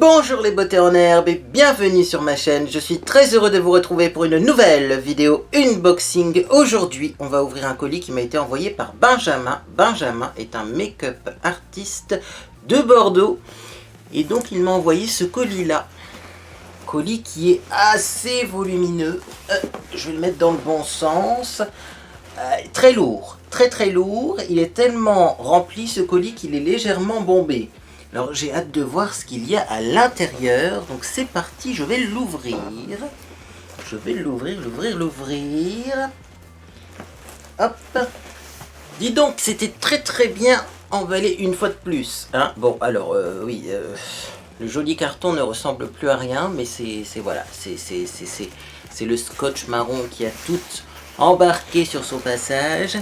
Bonjour les beautés en herbe et bienvenue sur ma chaîne. Je suis très heureux de vous retrouver pour une nouvelle vidéo unboxing. Aujourd'hui, on va ouvrir un colis qui m'a été envoyé par Benjamin. Benjamin est un make-up artiste de Bordeaux. Et donc il m'a envoyé ce colis-là. Colis qui est assez volumineux. Je vais le mettre dans le bon sens. Très lourd, très lourd. Il est tellement rempli ce colis qu'il est légèrement bombé. Alors j'ai hâte de voir ce qu'il y a à l'intérieur. Donc c'est parti, je vais l'ouvrir. Je vais l'ouvrir. Hop. Dis donc, c'était très bien emballé une fois de plus. Hein, bon, alors oui, le joli carton ne ressemble plus à rien, mais c'est voilà, c'est le scotch marron qui a tout embarqué sur son passage.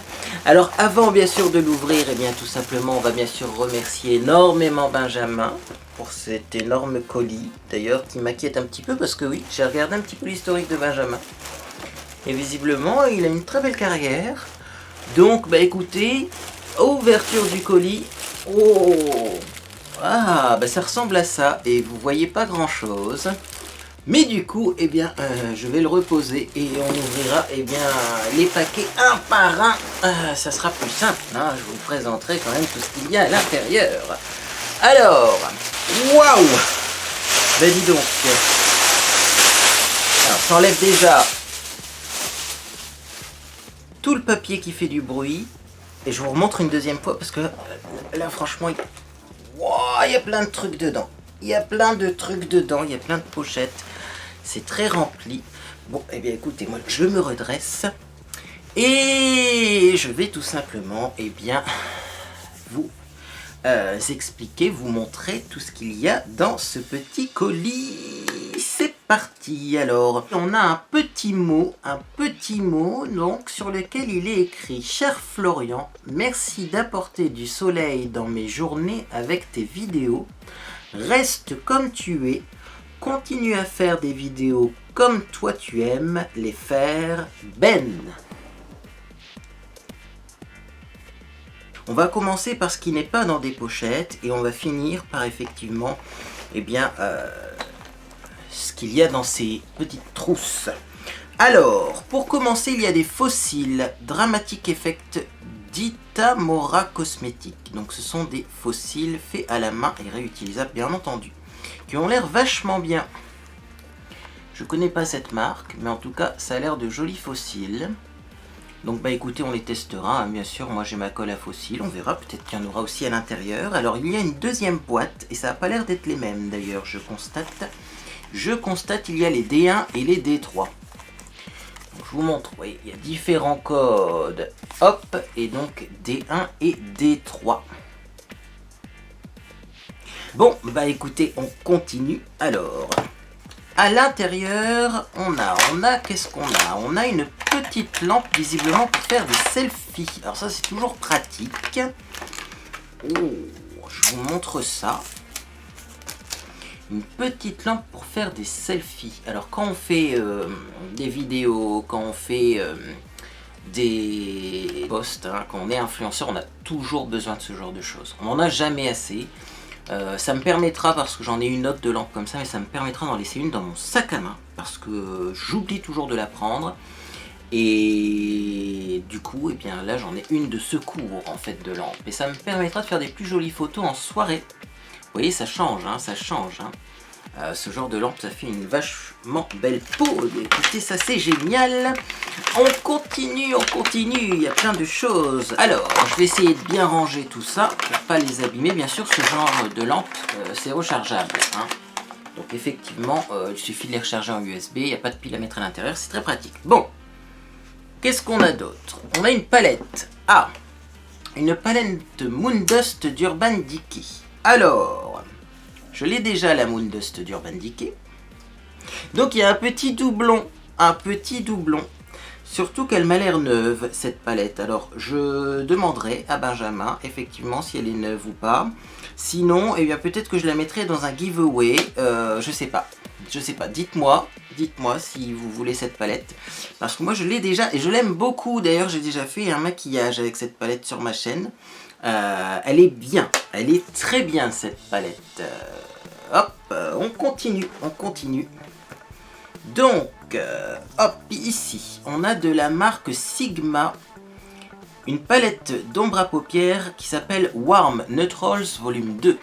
Alors avant bien sûr de l'ouvrir, et bien tout simplement on va bien sûr remercier énormément Benjamin pour cet énorme colis, d'ailleurs qui m'inquiète un petit peu parce que oui, j'ai regardé un petit peu l'historique de Benjamin et visiblement il a une très belle carrière. Donc bah écoutez, ouverture du colis. Oh, ah bah ça ressemble à ça et vous voyez pas grand chose. Mais du coup, eh bien, je vais le reposer et on ouvrira eh bien, les paquets un par un. Ça sera plus simple, hein, je vous présenterai quand même tout ce qu'il y a à l'intérieur. Alors, waouh! Ben dis donc. Alors, j'enlève déjà tout le papier qui fait du bruit. Et je vous remontre une deuxième fois parce que là, franchement, il y a plein de trucs dedans. Il y a plein de trucs dedans, il y a plein de pochettes. C'est très rempli. Bon, eh bien écoutez, moi je me redresse. Et je vais tout simplement, eh bien, vous expliquer, vous montrer tout ce qu'il y a dans ce petit colis. C'est parti. Alors, on a un petit mot donc sur lequel il est écrit: Cher Florian, merci d'apporter du soleil dans mes journées avec tes vidéos. Reste comme tu es. Continue à faire des vidéos comme toi tu aimes les faire, Ben. On va commencer par ce qui n'est pas dans des pochettes et on va finir par effectivement, eh bien, ce qu'il y a dans ces petites trousses. Alors, pour commencer, il y a des fossiles Dramatic Effect d'Itamora Cosmetics. Donc ce sont des fossiles faits à la main et réutilisables bien entendu, qui ont l'air vachement bien. Je connais pas cette marque, mais en tout cas ça a l'air de jolis fossiles. Donc bah écoutez, on les testera, hein. Bien sûr, moi j'ai ma colle à fossiles, on verra, peut-être qu'il y en aura aussi à l'intérieur. Alors il y a une deuxième boîte, et ça n'a pas l'air d'être les mêmes d'ailleurs, je constate il y a les D1 et les D3. Donc, je vous montre, oui, il y a différents codes, hop, et donc D1 et D3. Bon, bah écoutez, on continue. Alors, à l'intérieur, on a qu'est-ce qu'on a? On a une petite lampe, visiblement, pour faire des selfies. Alors ça, c'est toujours pratique. Oh, je vous montre ça. Une petite lampe pour faire des selfies. Alors, quand on fait des vidéos, quand on fait des posts, hein, quand on est influenceur, on a toujours besoin de ce genre de choses. On n'en a jamais assez. Ça me permettra, parce que j'en ai une autre de lampe comme ça, mais ça me permettra d'en laisser une dans mon sac à main, parce que j'oublie toujours de la prendre. Et du coup, eh bien là j'en ai une de secours en fait de lampe. Et ça me permettra de faire des plus jolies photos en soirée. Vous voyez, ça change, hein, ça change. Hein. Ce genre de lampe, ça fait une vachement belle pose. Écoutez, ça c'est génial. On continue, il y a plein de choses. Alors, je vais essayer de bien ranger tout ça pour pas les abîmer. Bien sûr, ce genre de lampe, c'est rechargeable. Hein. Donc effectivement, il suffit de les recharger en USB. Il n'y a pas de pile à mettre à l'intérieur, c'est très pratique. Bon, qu'est-ce qu'on a d'autre? On a une palette. Ah, une palette Moondust d'Urban Decay. Alors, je l'ai déjà la Moondust d'Urban Decay. Donc il y a un petit doublon. Surtout qu'elle m'a l'air neuve, cette palette. Alors je demanderai à Benjamin, effectivement, si elle est neuve ou pas. Sinon, eh bien peut-être que je la mettrai dans un giveaway. Je sais pas. Dites-moi si vous voulez cette palette. Parce que moi je l'ai déjà et je l'aime beaucoup. D'ailleurs, j'ai déjà fait un maquillage avec cette palette sur ma chaîne. Elle est bien. Elle est très bien, cette palette. hop, on continue, on continue. Donc, hop, ici, on a de la marque Sigma, une palette d'ombre à paupières qui s'appelle Warm Neutrals Volume 2.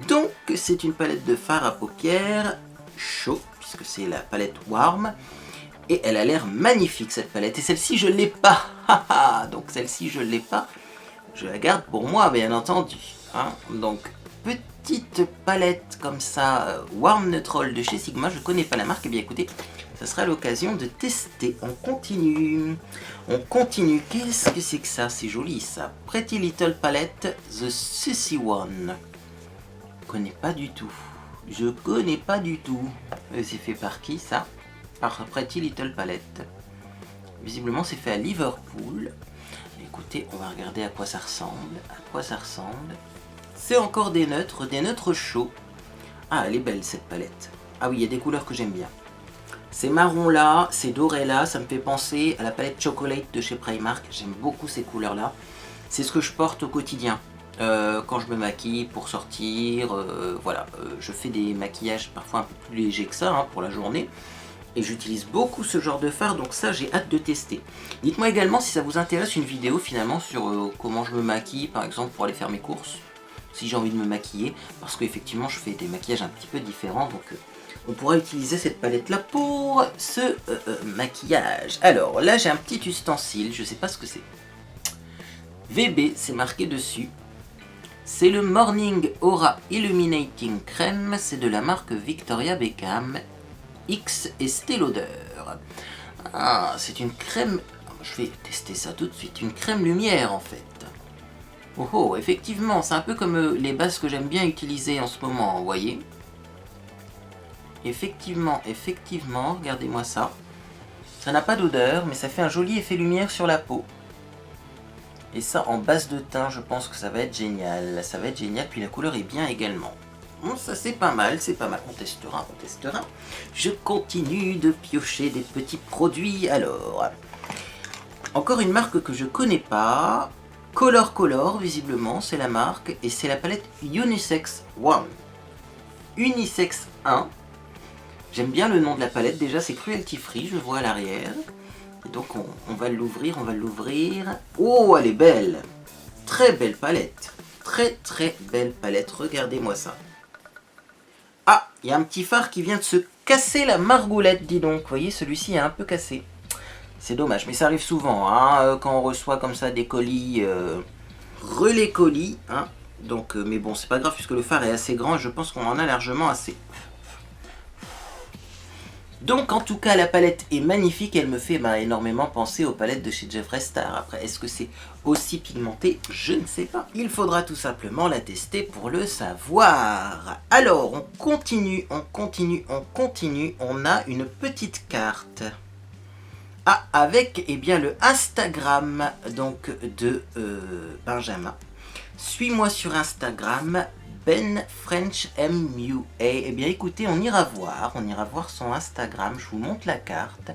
Donc, c'est une palette de fard à paupières chaud, puisque c'est la palette Warm. Et elle a l'air magnifique, cette palette. Et celle-ci, je ne l'ai pas. Donc, celle-ci, je ne l'ai pas. Je la garde pour moi, bien entendu. Hein. Donc, petite palette comme ça, Warm Neutral de chez Sigma. Je ne connais pas la marque. Eh bien, écoutez, ça sera l'occasion de tester. On continue. On continue. Qu'est-ce que c'est que ça? C'est joli, ça. Pretty Little Palette, The Sussy One. Je connais pas du tout. Je connais pas du tout. C'est fait par qui, ça? Par Pretty Little Palette. Visiblement, c'est fait à Liverpool. Écoutez, on va regarder à quoi ça ressemble. À quoi ça ressemble. C'est encore des neutres chauds. Ah, elle est belle, cette palette. Ah oui, il y a des couleurs que j'aime bien. Ces marrons là, ces dorés là, ça me fait penser à la palette Chocolate de chez Primark. J'aime beaucoup ces couleurs là. C'est ce que je porte au quotidien. Quand je me maquille pour sortir, voilà. Je fais des maquillages parfois un peu plus légers que ça, hein, pour la journée. Et j'utilise beaucoup ce genre de fard, donc ça j'ai hâte de tester. Dites-moi également si ça vous intéresse une vidéo finalement sur comment je me maquille, par exemple pour aller faire mes courses. Si j'ai envie de me maquiller, parce qu'effectivement je fais des maquillages un petit peu différents, donc on pourra utiliser cette palette là pour ce maquillage. Alors là j'ai un petit ustensile, je sais pas ce que c'est. VB, c'est marqué dessus. C'est le Morning Aura Illuminating Crème, c'est de la marque Victoria Beckham. X Estée Lauder. Ah, c'est une crème. Je vais tester ça tout de suite. Une crème lumière en fait. Oh oh, effectivement, c'est un peu comme les bases que j'aime bien utiliser en ce moment, vous voyez. Effectivement, regardez-moi ça. Ça n'a pas d'odeur, mais ça fait un joli effet lumière sur la peau. Et ça, en base de teint, je pense que ça va être génial. Ça va être génial, puis la couleur est bien également. Bon, ça c'est pas mal, c'est pas mal. On testera, on testera. Je continue de piocher des petits produits. Alors, encore une marque que je connais pas. Color, visiblement, c'est la marque. Et c'est la palette Unisex One. Unisex 1. J'aime bien le nom de la palette. Déjà, c'est cruelty free, je vois à l'arrière. Et donc, on va l'ouvrir, Oh, elle est belle. Très belle palette. Très belle palette. Regardez-moi ça. Ah, il y a un petit phare qui vient de se casser la margoulette, dis donc. Vous voyez, celui-ci est un peu cassé. C'est dommage, mais ça arrive souvent, hein, quand on reçoit comme ça des colis, relais colis. Hein. Donc, mais bon, c'est pas grave puisque le phare est assez grand et je pense qu'on en a largement assez. Donc, en tout cas, la palette est magnifique. Elle me fait énormément penser aux palettes de chez Jeffree Star. Après, est-ce que c'est aussi pigmenté? Je ne sais pas. Il faudra tout simplement la tester pour le savoir. Alors, on continue. On a une petite carte. Ah, avec bien le Instagram donc de Benjamin. Suis-moi sur Instagram. Ben French MUA. Eh bien écoutez, on ira voir son Instagram, je vous montre la carte.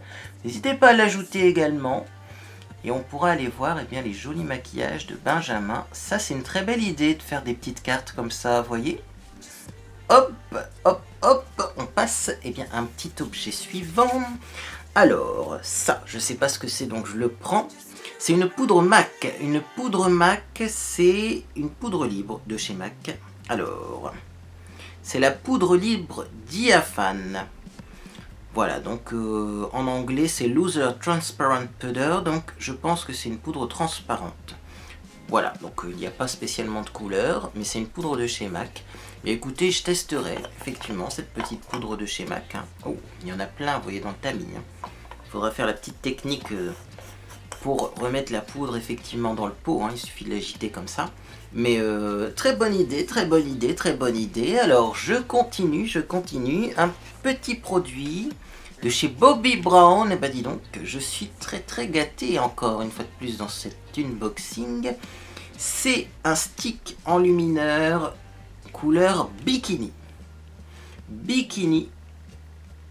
N'hésitez pas à l'ajouter également. Et on pourra aller voir bien les jolis maquillages de Benjamin. Ça c'est une très belle idée de faire des petites cartes comme ça, vous voyez. Hop, on passe bien à un petit objet suivant. Alors, ça, je sais pas ce que c'est, donc je le prends. C'est une poudre MAC. Une poudre MAC, c'est une poudre libre de chez MAC. Alors, c'est la poudre libre diaphane. Voilà, donc en anglais c'est Loser Transparent Powder, donc je pense que c'est une poudre transparente. Voilà, donc il n'y a pas spécialement de couleur, mais c'est une poudre de chez MAC. Et écoutez, je testerai effectivement cette petite poudre de chez MAC. Hein. Oh, il y en a plein, vous voyez, dans le tamis. Hein. Il faudra faire la petite technique pour remettre la poudre effectivement dans le pot. Hein. Il suffit de l'agiter comme ça. Mais très bonne idée. Alors je continue. Un petit produit de chez Bobbi Brown. Et bah dis donc, je suis très gâté encore une fois de plus dans cet unboxing. C'est un stick enlumineur couleur bikini. Bikini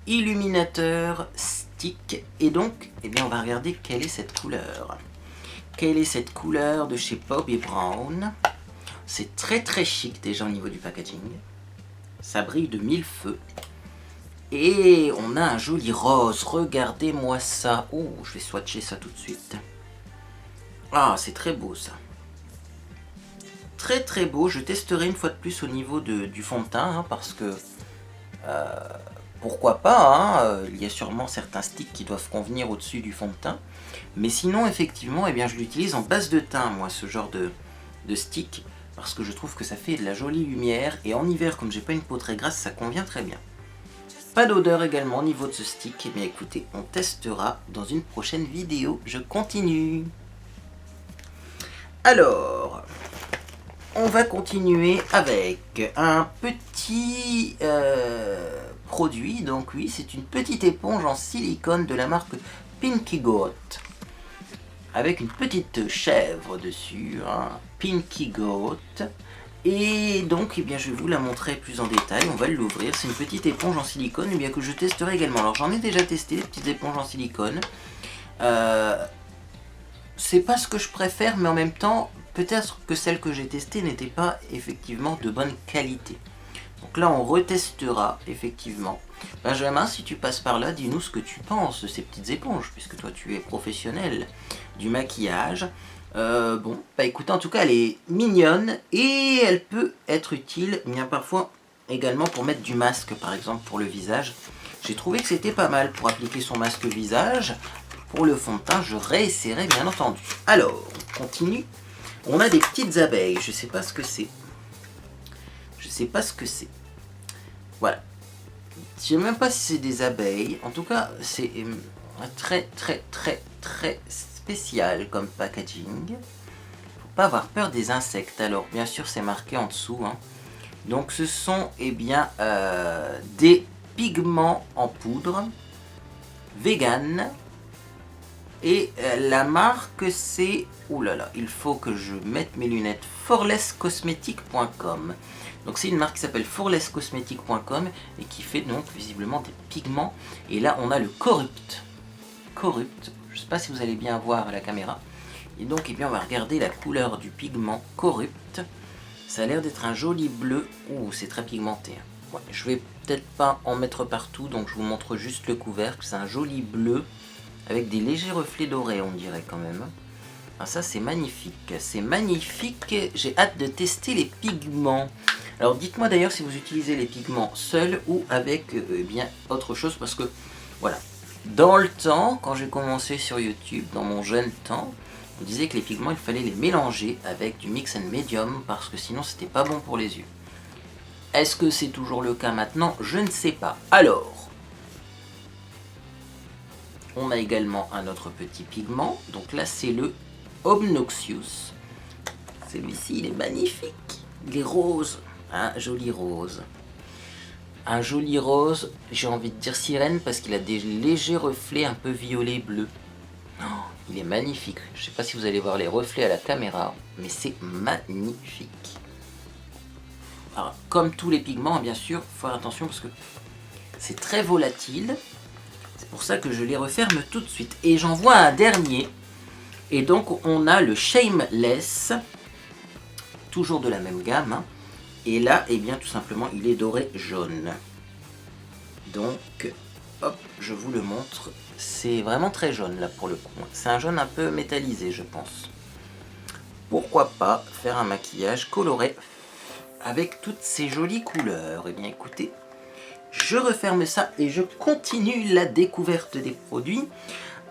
illuminateur stick. Et donc, on va regarder quelle est cette couleur. Quelle est cette couleur de chez Bobbi Brown? C'est très chic déjà au niveau du packaging. Ça brille de mille feux. Et on a un joli rose. Regardez-moi ça. Oh, je vais swatcher ça tout de suite. Ah, c'est très beau ça. Très très beau. Je testerai une fois de plus au niveau du fond de teint. Hein, parce que... pourquoi pas, hein, il y a sûrement certains sticks qui doivent convenir au-dessus du fond de teint. Mais sinon, effectivement, eh bien, je l'utilise en base de teint, moi, ce genre de stick. Parce que je trouve que ça fait de la jolie lumière. Et en hiver, comme j'ai pas une peau très grasse, ça convient très bien. Pas d'odeur également au niveau de ce stick. Eh bien écoutez, on testera dans une prochaine vidéo. Je continue. Alors, on va continuer avec un petit produit. Donc oui, c'est une petite éponge en silicone de la marque Pinky Goat. Avec une petite chèvre dessus, hein, Pinky Goat. Et donc, eh bien, je vais vous la montrer plus en détail. On va l'ouvrir. C'est une petite éponge en silicone, eh bien, que je testerai également. Alors, j'en ai déjà testé des petites éponges en silicone. C'est pas ce que je préfère, mais en même temps, peut-être que celle que j'ai testée n'était pas effectivement de bonne qualité. Donc là, on retestera effectivement. Benjamin, si tu passes par là, dis-nous ce que tu penses de ces petites éponges, puisque toi, tu es professionnel du maquillage. Bon, bah écoutez, en tout cas, elle est mignonne et elle peut être utile, bien parfois également pour mettre du masque, par exemple, pour le visage. J'ai trouvé que c'était pas mal pour appliquer son masque visage. Pour le fond de teint, je réessayerai, bien entendu. Alors, on continue. On a des petites abeilles. Je sais pas ce que c'est. Je sais pas ce que c'est. Voilà. Je sais même pas si c'est des abeilles. En tout cas, c'est très spécial comme packaging. Faut pas avoir peur des insectes. Alors, bien sûr, c'est marqué en dessous. Hein. Donc, ce sont, eh bien, des pigments en poudre vegan. Et la marque, c'est... Ouh là là, il faut que je mette mes lunettes. forlesscosmetic.com. Donc c'est une marque qui s'appelle forlesscosmetic.com et qui fait donc visiblement des pigments. Et là, on a le Corrupt. Corrupt. Je ne sais pas si vous allez bien voir à la caméra. Et donc, eh bien, on va regarder la couleur du pigment Corrupt. Ça a l'air d'être un joli bleu. Ouh, c'est très pigmenté. Ouais, je vais peut-être pas en mettre partout, donc je vous montre juste le couvercle. C'est un joli bleu avec des légers reflets dorés, on dirait quand même. Ah, ça, c'est magnifique. C'est magnifique. J'ai hâte de tester les pigments. Alors, dites-moi d'ailleurs si vous utilisez les pigments seuls ou avec bien autre chose, parce que, voilà. Dans le temps, quand j'ai commencé sur YouTube, dans mon jeune temps, on disait que les pigments, il fallait les mélanger avec du mix and medium, parce que sinon, c'était pas bon pour les yeux. Est-ce que c'est toujours le cas maintenant? Je ne sais pas. Alors, on a également un autre petit pigment. Donc là, c'est le Obnoxious. Celui-ci, il est magnifique. Il est rose. Un joli rose. Un joli rose, j'ai envie de dire sirène, parce qu'il a des légers reflets un peu violet-bleu. Oh, il est magnifique. Je ne sais pas si vous allez voir les reflets à la caméra, mais c'est magnifique. Alors, comme tous les pigments, bien sûr, il faut faire attention parce que c'est très volatile. C'est pour ça que je les referme tout de suite. Et j'en vois un dernier. Et donc, on a le Shameless. Toujours de la même gamme. Hein. Et là, eh bien, tout simplement, il est doré jaune. Donc, hop, je vous le montre. C'est vraiment très jaune, là, pour le coup. C'est un jaune un peu métallisé, je pense. Pourquoi pas faire un maquillage coloré avec toutes ces jolies couleurs. Eh bien, écoutez, je referme ça et je continue la découverte des produits.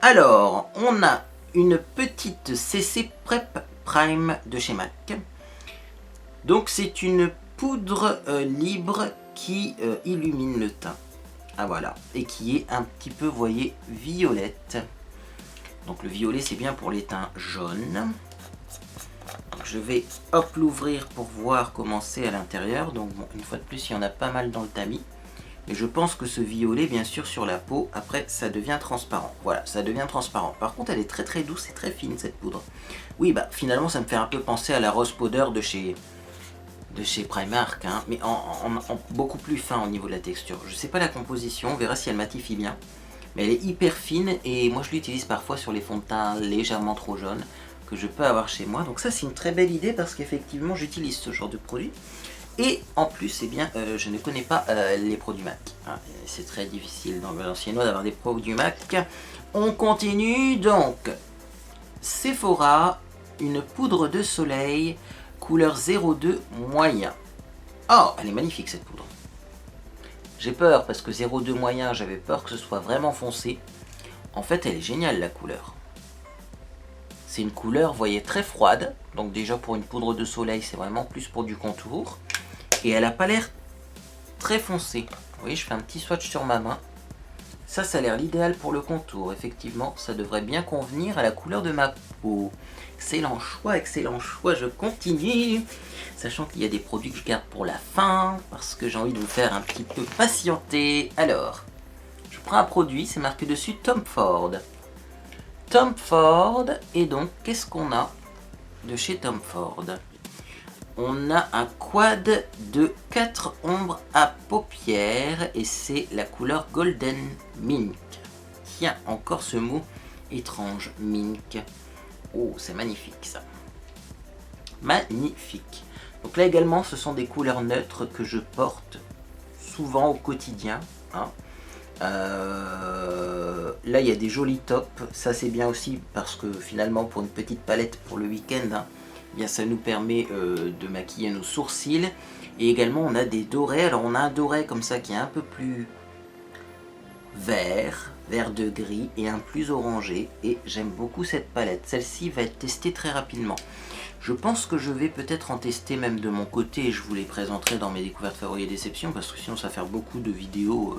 Alors, on a une petite CC Prep Prime de chez MAC. Donc, c'est une poudre libre qui illumine le teint. Ah, voilà. Et qui est un petit peu, vous voyez, violette. Donc, le violet, c'est bien pour les teints jaunes. Donc, je vais, hop, l'ouvrir pour voir comment c'est à l'intérieur. Donc, bon, une fois de plus, il y en a pas mal dans le tamis. Et je pense que ce violet, bien sûr, sur la peau, après, ça devient transparent. Voilà, ça devient transparent. Par contre, elle est très très douce et très fine, cette poudre. Oui, bah, finalement, ça me fait un peu penser à la rose powder de chez Primark, hein, mais en beaucoup plus fin au niveau de la texture. Je sais pas la composition, on verra si elle matifie bien. Mais elle est hyper fine et moi, je l'utilise parfois sur les fonds de teint légèrement trop jaunes que je peux avoir chez moi. Donc ça, c'est une très belle idée parce qu'effectivement, j'utilise ce genre de produit. Et en plus, eh bien, je ne connais pas les pros du Mac. Hein. C'est très difficile dans l'anciennois d'avoir des pros du Mac. On continue donc. Sephora, une poudre de soleil, couleur 02 moyen. Oh, elle est magnifique cette poudre. J'ai peur parce que 02 moyen, j'avais peur que ce soit vraiment foncé. En fait, elle est géniale la couleur. C'est une couleur, vous voyez, très froide. Donc déjà pour une poudre de soleil, c'est vraiment plus pour du contour. Et elle n'a pas l'air très foncée. Vous voyez, je fais un petit swatch sur ma main. Ça a l'air l'idéal pour le contour. Effectivement, ça devrait bien convenir à la couleur de ma peau. Excellent choix, je continue. Sachant qu'il y a des produits que je garde pour la fin, parce que j'ai envie de vous faire un petit peu patienter. Alors, je prends un produit, c'est marqué dessus Tom Ford. Tom Ford, et donc, qu'est-ce qu'on a de chez Tom Ford? On a un quad de 4 ombres à paupières et c'est la couleur Golden Mink. Tiens, encore ce mot étrange, Mink. Oh, c'est magnifique ça. Magnifique. Donc là également, ce sont des couleurs neutres que je porte souvent au quotidien. Hein. Là, il y a des jolis tops. Ça, c'est bien aussi parce que finalement, pour une petite palette pour le week-end, hein, bien, ça nous permet de maquiller nos sourcils. Et également, on a des dorés. Alors, on a un doré comme ça qui est un peu plus vert de gris et un plus orangé. Et j'aime beaucoup cette palette. Celle-ci va être testée très rapidement. Je pense que je vais peut-être en tester même de mon côté et je vous les présenterai dans mes découvertes favoris et déceptions parce que sinon, ça va faire beaucoup de vidéos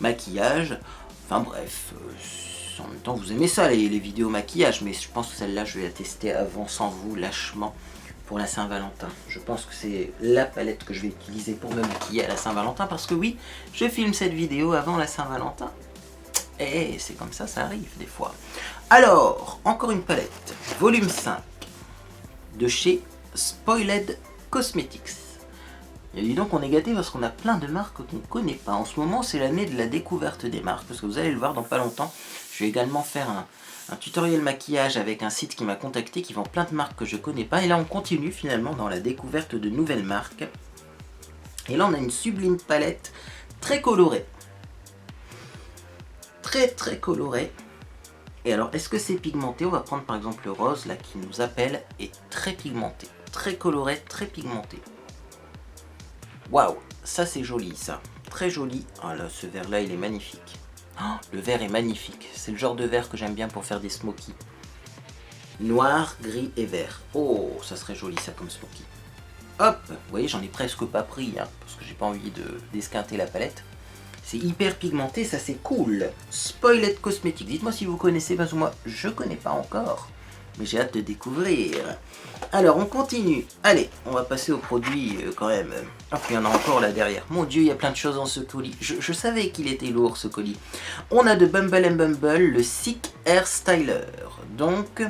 maquillage. Enfin bref, en même temps, vous aimez ça, les vidéos maquillage, mais je pense que celle-là, je vais la tester avant, sans vous, lâchement, pour la Saint-Valentin. Je pense que c'est la palette que je vais utiliser pour me maquiller à la Saint-Valentin, parce que oui, je filme cette vidéo avant la Saint-Valentin. Et c'est comme ça arrive des fois. Alors, encore une palette, volume 5, de chez Spoiled Cosmetics. Et dis donc, on est gâté parce qu'on a plein de marques qu'on ne connaît pas. En ce moment, c'est l'année de la découverte des marques, parce que vous allez le voir dans pas longtemps. Je vais également faire un tutoriel maquillage avec un site qui m'a contacté, qui vend plein de marques que je ne connais pas. Et là, on continue finalement dans la découverte de nouvelles marques. Et là, on a une sublime palette très colorée. Très colorée. Et alors, est-ce que c'est pigmenté? On va prendre par exemple le rose, là, qui nous appelle, est très pigmenté. Très coloré, très pigmenté. Waouh, ça c'est joli ça, très joli. Ah là, ce vert là il est magnifique. Oh, le vert est magnifique, c'est le genre de vert que j'aime bien pour faire des smokies. Noir, gris et vert. Oh, ça serait joli ça comme smoky. Hop, vous voyez j'en ai presque pas pris, hein, parce que j'ai pas envie d'esquinter la palette. C'est hyper pigmenté, ça c'est cool. Spoiled Cosmetics, dites-moi si vous connaissez, parce que moi je connais pas encore. Mais j'ai hâte de découvrir. Alors, on continue. Allez, on va passer au produit quand même. Ah, il y en a encore là derrière. Mon Dieu, il y a plein de choses dans ce colis. Je savais qu'il était lourd, ce colis. On a de Bumble Bumble, le Sick Hair Styler. Donc,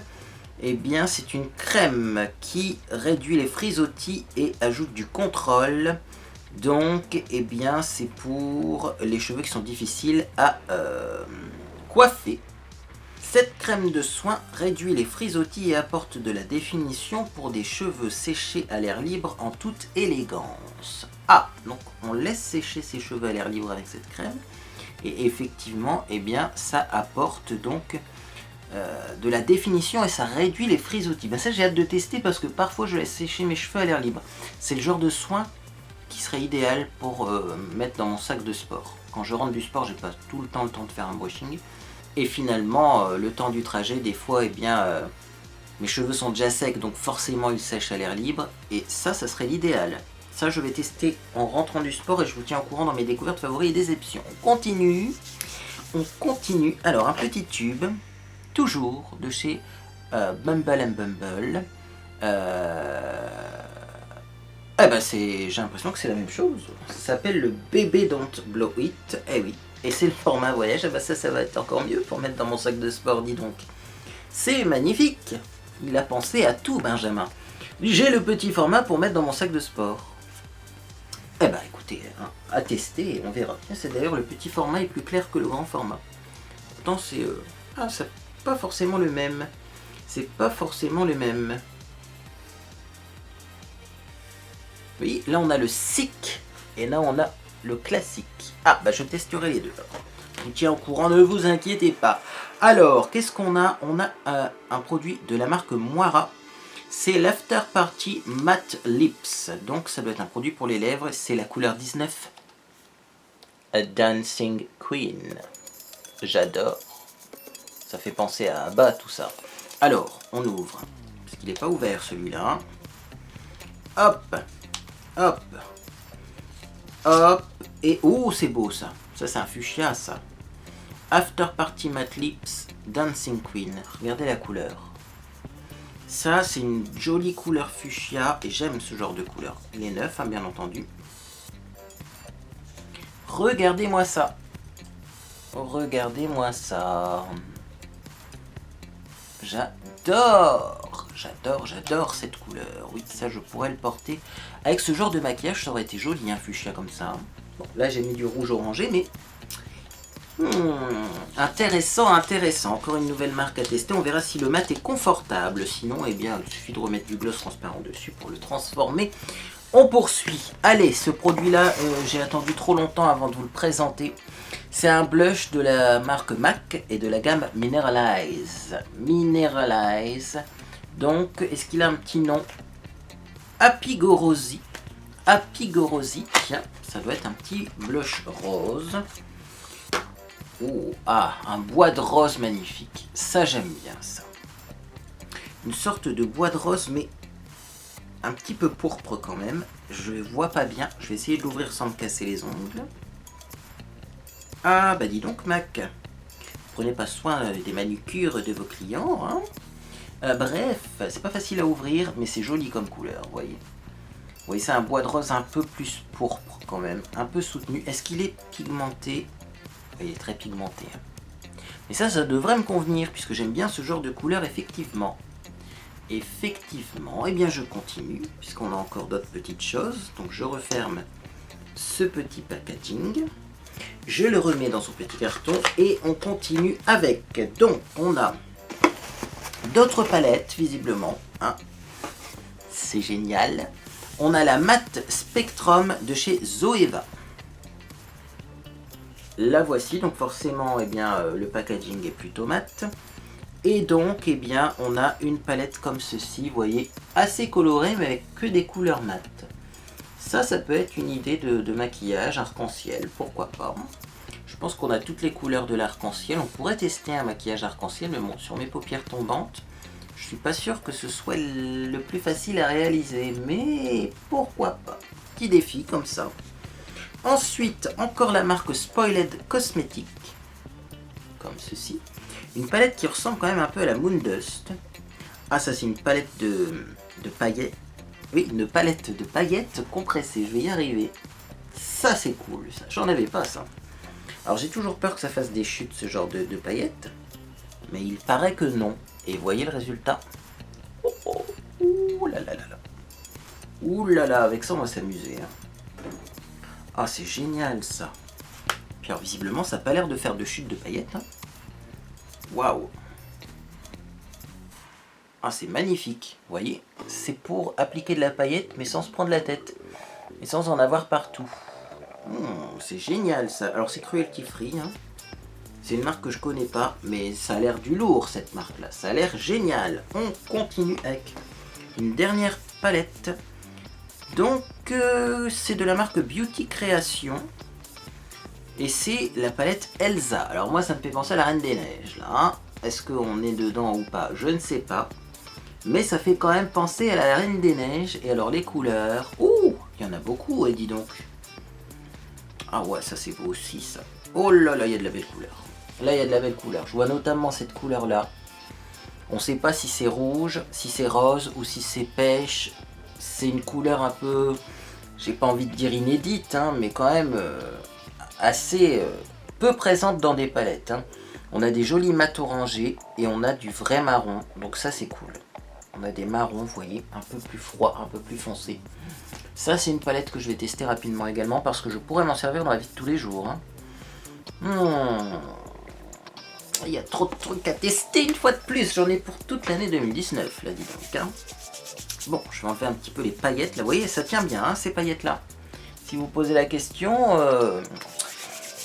eh bien, c'est une crème qui réduit les frisottis et ajoute du contrôle. Donc, eh bien, c'est pour les cheveux qui sont difficiles à coiffer. Cette crème de soin réduit les frisottis et apporte de la définition pour des cheveux séchés à l'air libre en toute élégance. Ah, donc on laisse sécher ses cheveux à l'air libre avec cette crème. Et effectivement, eh bien, ça apporte donc de la définition et ça réduit les frisottis. Ben ça, j'ai hâte de tester parce que parfois je laisse sécher mes cheveux à l'air libre. C'est le genre de soin qui serait idéal pour mettre dans mon sac de sport. Quand je rentre du sport, j'ai pas tout le temps de faire un brushing. Et finalement, le temps du trajet, des fois, eh bien, mes cheveux sont déjà secs, donc forcément ils sèchent à l'air libre. Et ça serait l'idéal. Ça, je vais tester en rentrant du sport et je vous tiens au courant dans mes découvertes favoris et déceptions. On continue. Alors, un petit tube, toujours de chez Bumble Bumble. Eh ben, j'ai l'impression que c'est la même chose. Ça s'appelle le Baby Don't Blow It. Eh oui. Et c'est le format voyage, ah bah ça va être encore mieux pour mettre dans mon sac de sport, dis donc. C'est magnifique. Il a pensé à tout, Benjamin. J'ai le petit format pour mettre dans mon sac de sport. Eh bah écoutez, hein, à tester et on verra. C'est d'ailleurs le petit format est plus clair que le grand format. Pourtant c'est... c'est pas forcément le même. C'est pas forcément le même. voyez, là on a le sick et là on a le classique. Ah, bah je testerai les deux. Je vous tiens au courant, ne vous inquiétez pas. Alors, qu'est-ce qu'on a? On a un produit de la marque Moira. C'est l'After Party Matte Lips. Donc ça doit être un produit pour les lèvres. C'est la couleur 19. A Dancing Queen. J'adore. Ça fait penser à Abba, tout ça. Alors, on ouvre. Parce qu'il n'est pas ouvert celui-là. Hop. Hop. Hop. Et oh, c'est beau ça. Ça, c'est un fuchsia, ça. After Party Matte Lips Dancing Queen. Regardez la couleur. Ça, c'est une jolie couleur fuchsia. Et j'aime ce genre de couleur. Il est neuf, hein, bien entendu. Regardez-moi ça. Regardez-moi ça. J'adore. J'adore cette couleur. Oui, ça, je pourrais le porter. Avec ce genre de maquillage, ça aurait été joli, un fuchsia comme ça. Bon, là, j'ai mis du rouge orangé, mais... intéressant. Encore une nouvelle marque à tester. On verra si le mat est confortable. Sinon, eh bien, il suffit de remettre du gloss transparent dessus pour le transformer. On poursuit. Allez, ce produit-là, j'ai attendu trop longtemps avant de vous le présenter. C'est un blush de la marque MAC et de la gamme Mineralize. Mineralize. Donc, est-ce qu'il a un petit nom? Apigorosi. Apigorosi. Tiens, ça doit être un petit blush rose. Oh, ah, un bois de rose magnifique. Ça, j'aime bien ça. Une sorte de bois de rose, mais un petit peu pourpre quand même. Je vois pas bien. Je vais essayer de l'ouvrir sans me casser les ongles. Ah, bah dis donc, Mac. Prenez pas soin des manucures de vos clients, hein. Bref, c'est pas facile à ouvrir, mais c'est joli comme couleur, vous voyez. Vous voyez, c'est un bois de rose un peu plus pourpre quand même. Un peu soutenu. Est-ce qu'il est pigmenté? Il est très pigmenté. Hein. Mais ça devrait me convenir, puisque j'aime bien ce genre de couleur, effectivement. Effectivement, eh bien je continue, puisqu'on a encore d'autres petites choses. Donc je referme ce petit packaging. Je le remets dans son petit carton et on continue avec. Donc on a d'autres palettes, visiblement. Hein. C'est génial. On a la Matte Spectrum de chez Zoeva. La voici, donc forcément, eh bien, le packaging est plutôt mat. Et donc, eh bien, on a une palette comme ceci, vous voyez, assez colorée, mais avec que des couleurs mates. Ça peut être une idée de maquillage arc-en-ciel, pourquoi pas. Je pense qu'on a toutes les couleurs de l'arc-en-ciel. On pourrait tester un maquillage arc-en-ciel, mais bon, sur mes paupières tombantes, je suis pas sûr que ce soit le plus facile à réaliser, mais pourquoi pas. Petit défi comme ça. Ensuite, encore la marque Spoiled Cosmetics, comme ceci. Une palette qui ressemble quand même un peu à la Moondust. Ah, ça c'est une palette de paillettes. Oui, une palette de paillettes compressées, je vais y arriver. Ça c'est cool, ça. J'en avais pas ça. Alors j'ai toujours peur que ça fasse des chutes, ce genre de paillettes. Mais il paraît que non. Et vous voyez le résultat. Oh, oh, ouh là là là là. Ouh là là, avec ça on va s'amuser. Hein. Ah, c'est génial ça. Puis alors visiblement ça n'a pas l'air de faire de chute de paillettes. Hein. Waouh. Ah, c'est magnifique, vous voyez. C'est pour appliquer de la paillette mais sans se prendre la tête. Et sans en avoir partout. C'est génial ça. Alors c'est Cruelty Free. Hein. C'est une marque que je connais pas, mais ça a l'air du lourd cette marque là. Ça a l'air génial. On continue avec une dernière palette. Donc c'est de la marque Beauty Création. Et c'est la palette Elsa. Alors moi ça me fait penser à la Reine des Neiges là. Hein. Est-ce qu'on est dedans ou pas? Je ne sais pas. Mais ça fait quand même penser à la Reine des Neiges. Et alors les couleurs... Ouh, il y en a beaucoup, dis donc. Ah ouais, ça c'est beau aussi ça. Oh là là, il y a de la belle couleur. Là il y a de la belle couleur. Je vois notamment cette couleur là. On ne sait pas si c'est rouge, si c'est rose ou si c'est pêche. C'est une couleur un peu... J'ai pas envie de dire inédite, hein, mais quand même assez peu présente dans des palettes. Hein. On a des jolis mat orangés et on a du vrai marron. Donc ça c'est cool. On a des marrons, vous voyez, un peu plus froid, un peu plus foncé. Ça c'est une palette que je vais tester rapidement également parce que je pourrais m'en servir dans la vie de tous les jours. Hein. Il y a trop de trucs à tester une fois de plus. J'en ai pour toute l'année 2019, là dis donc. Hein. Bon, je vais enlever un petit peu les paillettes là. Vous voyez, ça tient bien hein, ces paillettes là. Si vous posez la question.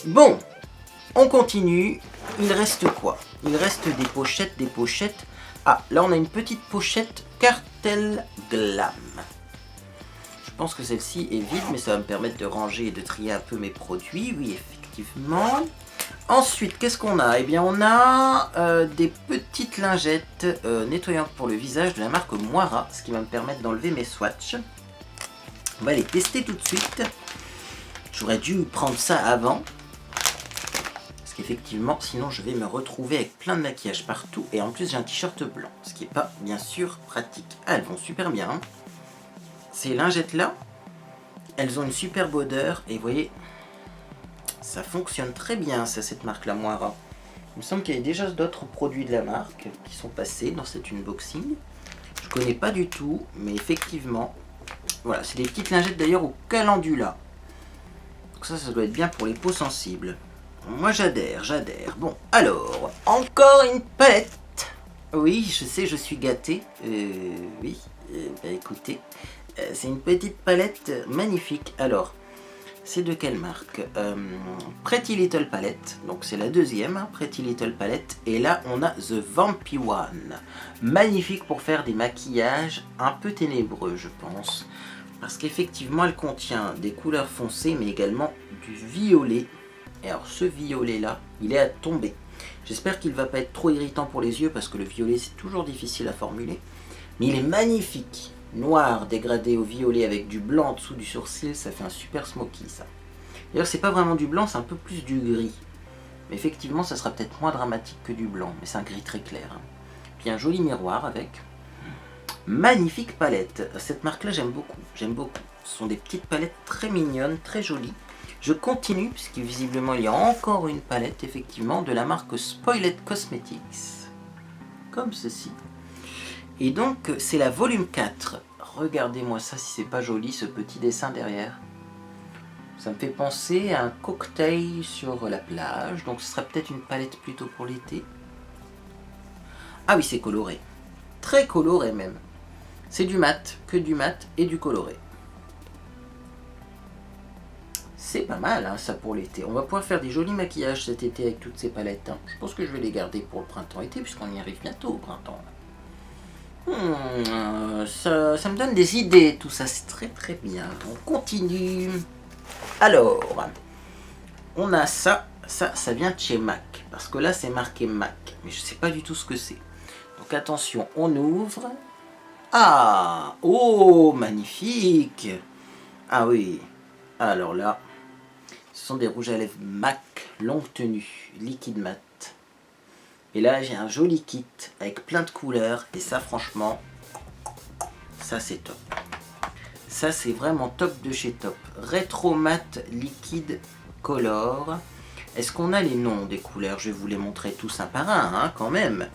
Bon, on continue. Il reste quoi? Il reste des pochettes, des pochettes. Ah, là on a une petite pochette Cartel Glam. Je pense que celle-ci est vide, mais ça va me permettre de ranger et de trier un peu mes produits. Oui, effectivement. Ensuite, qu'est-ce qu'on a? Eh bien, on a des petites lingettes nettoyantes pour le visage de la marque Moira, ce qui va me permettre d'enlever mes swatchs. On va les tester tout de suite. J'aurais dû prendre ça avant. Parce qu'effectivement, sinon je vais me retrouver avec plein de maquillage partout. Et en plus, j'ai un t-shirt blanc, ce qui n'est pas, bien sûr, pratique. Ah, elles vont super bien. Hein. Ces lingettes-là, elles ont une superbe odeur. Et vous voyez, ça fonctionne très bien, ça, cette marque-là, Moira. Il me semble qu'il y a déjà d'autres produits de la marque qui sont passés dans cet unboxing. Je ne connais pas du tout, mais effectivement, voilà, c'est des petites lingettes d'ailleurs au calendula. Donc ça doit être bien pour les peaux sensibles. Moi j'adhère, j'adhère. Bon, alors, encore une palette. Oui, je sais, je suis gâté. Oui, bah écoutez, c'est une petite palette magnifique. Alors, c'est de quelle marque? Pretty Little Palette. Donc c'est la deuxième, hein, Pretty Little Palette. Et là, on a The Vampy One. Magnifique pour faire des maquillages un peu ténébreux, je pense. Parce qu'effectivement, elle contient des couleurs foncées, mais également du violet. Et alors, ce violet-là, il est à tomber. J'espère qu'il ne va pas être trop irritant pour les yeux, parce que le violet, c'est toujours difficile à formuler. Mais il est magnifique. Noir dégradé au violet avec du blanc en dessous du sourcil, ça fait un super smoky, ça. D'ailleurs, c'est pas vraiment du blanc, c'est un peu plus du gris. Mais effectivement, ça sera peut-être moins dramatique que du blanc, mais c'est un gris très clair. Hein. Puis un joli miroir avec... Magnifique palette. Cette marque-là, j'aime beaucoup. J'aime beaucoup. Ce sont des petites palettes très mignonnes, très jolies. Je continue, puisque visiblement, il y a encore une palette, effectivement, de la marque Spoiled Cosmetics. Comme ceci. Et donc, c'est la volume 4. Regardez-moi ça, si c'est pas joli, ce petit dessin derrière. Ça me fait penser à un cocktail sur la plage. Donc, ce serait peut-être une palette plutôt pour l'été. Ah oui, c'est coloré. Très coloré même. C'est du mat, que du mat et du coloré. C'est pas mal hein, ça pour l'été. On va pouvoir faire des jolis maquillages cet été avec toutes ces palettes. Hein. Je pense que je vais les garder pour le printemps-été puisqu'on y arrive bientôt au printemps. Ça me donne des idées tout ça, c'est très très bien. On continue. Alors, on a ça vient de chez MAC. Parce que là c'est marqué MAC, mais je sais pas du tout ce que c'est. Donc attention, on ouvre. Ah, oh, magnifique. Ah oui, alors là, ce sont des rouges à lèvres MAC, longue tenue, liquide mat. Et là, j'ai un joli kit avec plein de couleurs. Et ça, franchement, ça c'est top. Ça, c'est vraiment top de chez top. Retro Matte Liquide Color. Est-ce qu'on a les noms des couleurs? Je vais vous les montrer tous un par un, hein, quand même.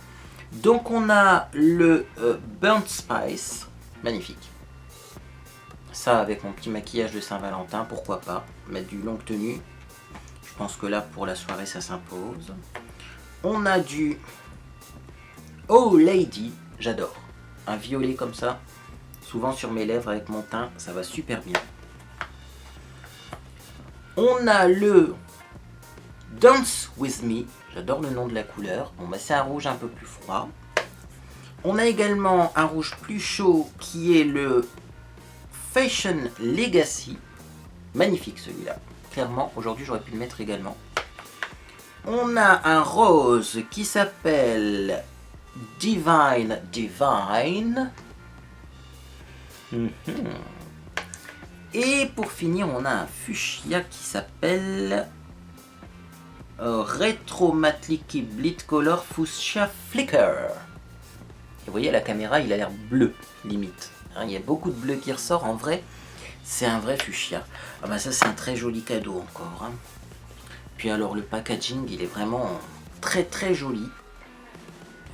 Donc, on a le Burnt Spice. Magnifique. Ça, avec mon petit maquillage de Saint-Valentin, pourquoi pas. Mettre du longue tenue. Je pense que là, pour la soirée, ça s'impose. On a du Oh Lady, j'adore. Un violet comme ça, souvent sur mes lèvres avec mon teint, ça va super bien. On a le Dance With Me, j'adore le nom de la couleur. Bon bah c'est un rouge un peu plus froid. On a également un rouge plus chaud qui est le Fashion Legacy. Magnifique celui-là. Clairement, aujourd'hui j'aurais pu le mettre également. On a un rose qui s'appelle Divine. Et pour finir, on a un fuchsia qui s'appelle Retro Matte Liquid Bleed Color Fuchsia Flicker. Et vous voyez, à la caméra, il a l'air bleu, limite. Hein, il y a beaucoup de bleu qui ressort. En vrai, c'est un vrai fuchsia. Ah bah ça, c'est un très joli cadeau encore. Hein. Puis alors le packaging, il est vraiment très très joli.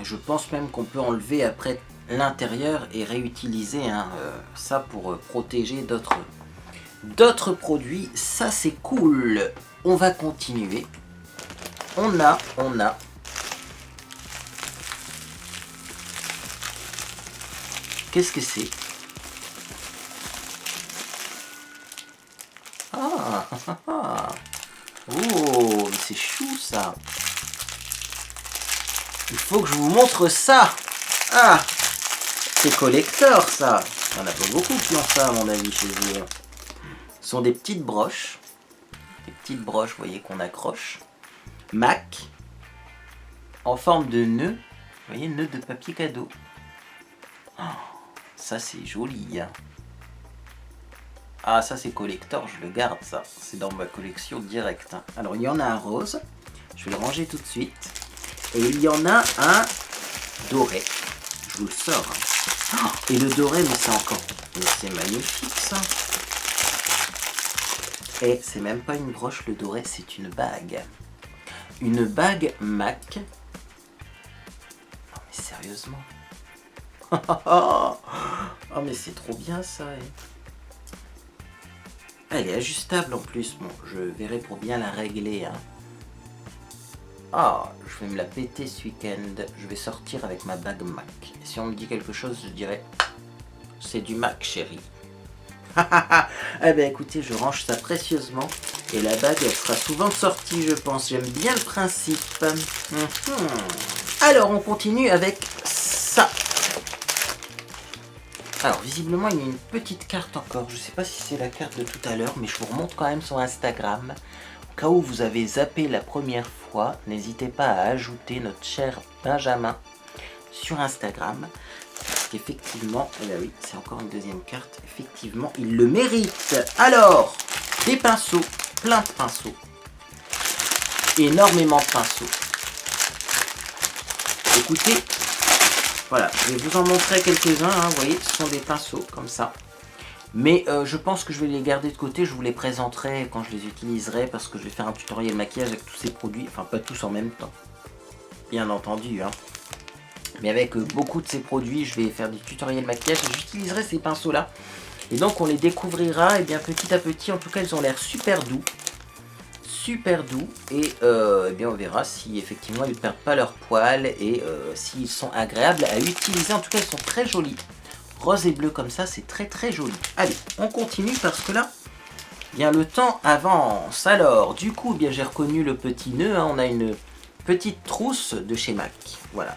Je pense même qu'on peut enlever après l'intérieur et réutiliser hein, ça pour protéger d'autres produits. Ça c'est cool. On va continuer. On a. Qu'est-ce que c'est? Oh, mais c'est chou ça. Il faut que je vous montre ça. Ah, c'est collector ça. Il n'y en a pas beaucoup qui ont ça à mon avis chez eux. Ce sont des petites broches. Des petites broches, vous voyez, qu'on accroche. Mac. En forme de nœud. Vous voyez, nœud de papier cadeau. Oh, ça c'est joli. Hein. Ah, ça c'est collector, je le garde ça. C'est dans ma collection directe. Hein. Alors il y en a un rose. Je vais le ranger tout de suite. Et il y en a un doré. Je vous le sors. Hein. Oh, et le doré, mais c'est encore... Mais c'est magnifique ça. Et c'est même pas une broche, le doré, c'est une bague. Une bague MAC. Non mais sérieusement. Oh mais c'est trop bien ça. Elle est ajustable en plus. Bon, je verrai pour bien la régler. Hein. Ah, je vais me la péter ce week-end. Je vais sortir avec ma bague MAC. Et si on me dit quelque chose, je dirais c'est du MAC, chérie. Eh ben écoutez, je range ça précieusement. Et la bague, elle sera souvent sortie, je pense. J'aime bien le principe. Alors, on continue avec ça. Alors, visiblement, il y a une petite carte encore. Je ne sais pas si c'est la carte de tout à l'heure, mais je vous remonte quand même sur Instagram. Au cas où vous avez zappé la première fois, n'hésitez pas à ajouter notre cher Benjamin sur Instagram. Parce qu'effectivement, eh bien oui, c'est encore une deuxième carte. Effectivement, il le mérite. Alors, des pinceaux, plein de pinceaux. Énormément de pinceaux. Écoutez, voilà, je vais vous en montrer quelques-uns. Hein, vous voyez, ce sont des pinceaux comme ça. Mais je pense que je vais les garder de côté. Je vous les présenterai quand je les utiliserai. Parce que je vais faire un tutoriel maquillage avec tous ces produits. Enfin, pas tous en même temps. Bien entendu, hein. Mais avec beaucoup de ces produits, je vais faire des tutoriels maquillage et j'utiliserai ces pinceaux-là. Et donc, on les découvrira et bien petit à petit. En tout cas, ils ont l'air super doux. Super doux. Et bien, on verra si effectivement, ils ne perdent pas leur poil et s'ils sont agréables à utiliser. En tout cas, ils sont très jolis. Rose et bleu comme ça, c'est très très joli. Allez, on continue parce que là, bien le temps avance. Alors, du coup, bien j'ai reconnu le petit nœud. Hein. On a une petite trousse de chez MAC. Voilà.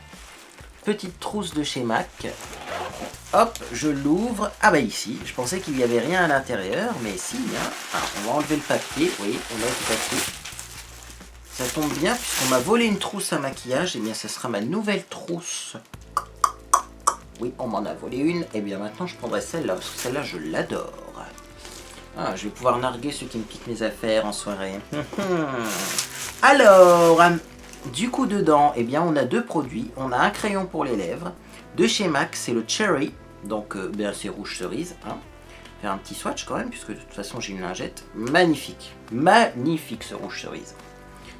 Petite trousse de chez MAC. Hop, je l'ouvre. Ah bah ici, je pensais qu'il n'y avait rien à l'intérieur, mais si. Hein. Alors, on va enlever le papier. Oui, on a le papier. Ça tombe bien, puisqu'on m'a volé une trousse à maquillage. Et bien, ce sera ma nouvelle trousse. Oui, on m'en a volé une. Et bien maintenant, je prendrai celle-là, parce que celle-là, je l'adore. Ah, je vais pouvoir narguer ceux qui me piquent mes affaires en soirée. Alors... Du coup, dedans, eh bien, on a deux produits. On a un crayon pour les lèvres. De chez MAC, c'est le Cherry. Donc, bien, c'est rouge cerise. Hein. Faire un petit swatch quand même, puisque de toute façon, j'ai une lingette. Magnifique. Magnifique, ce rouge cerise.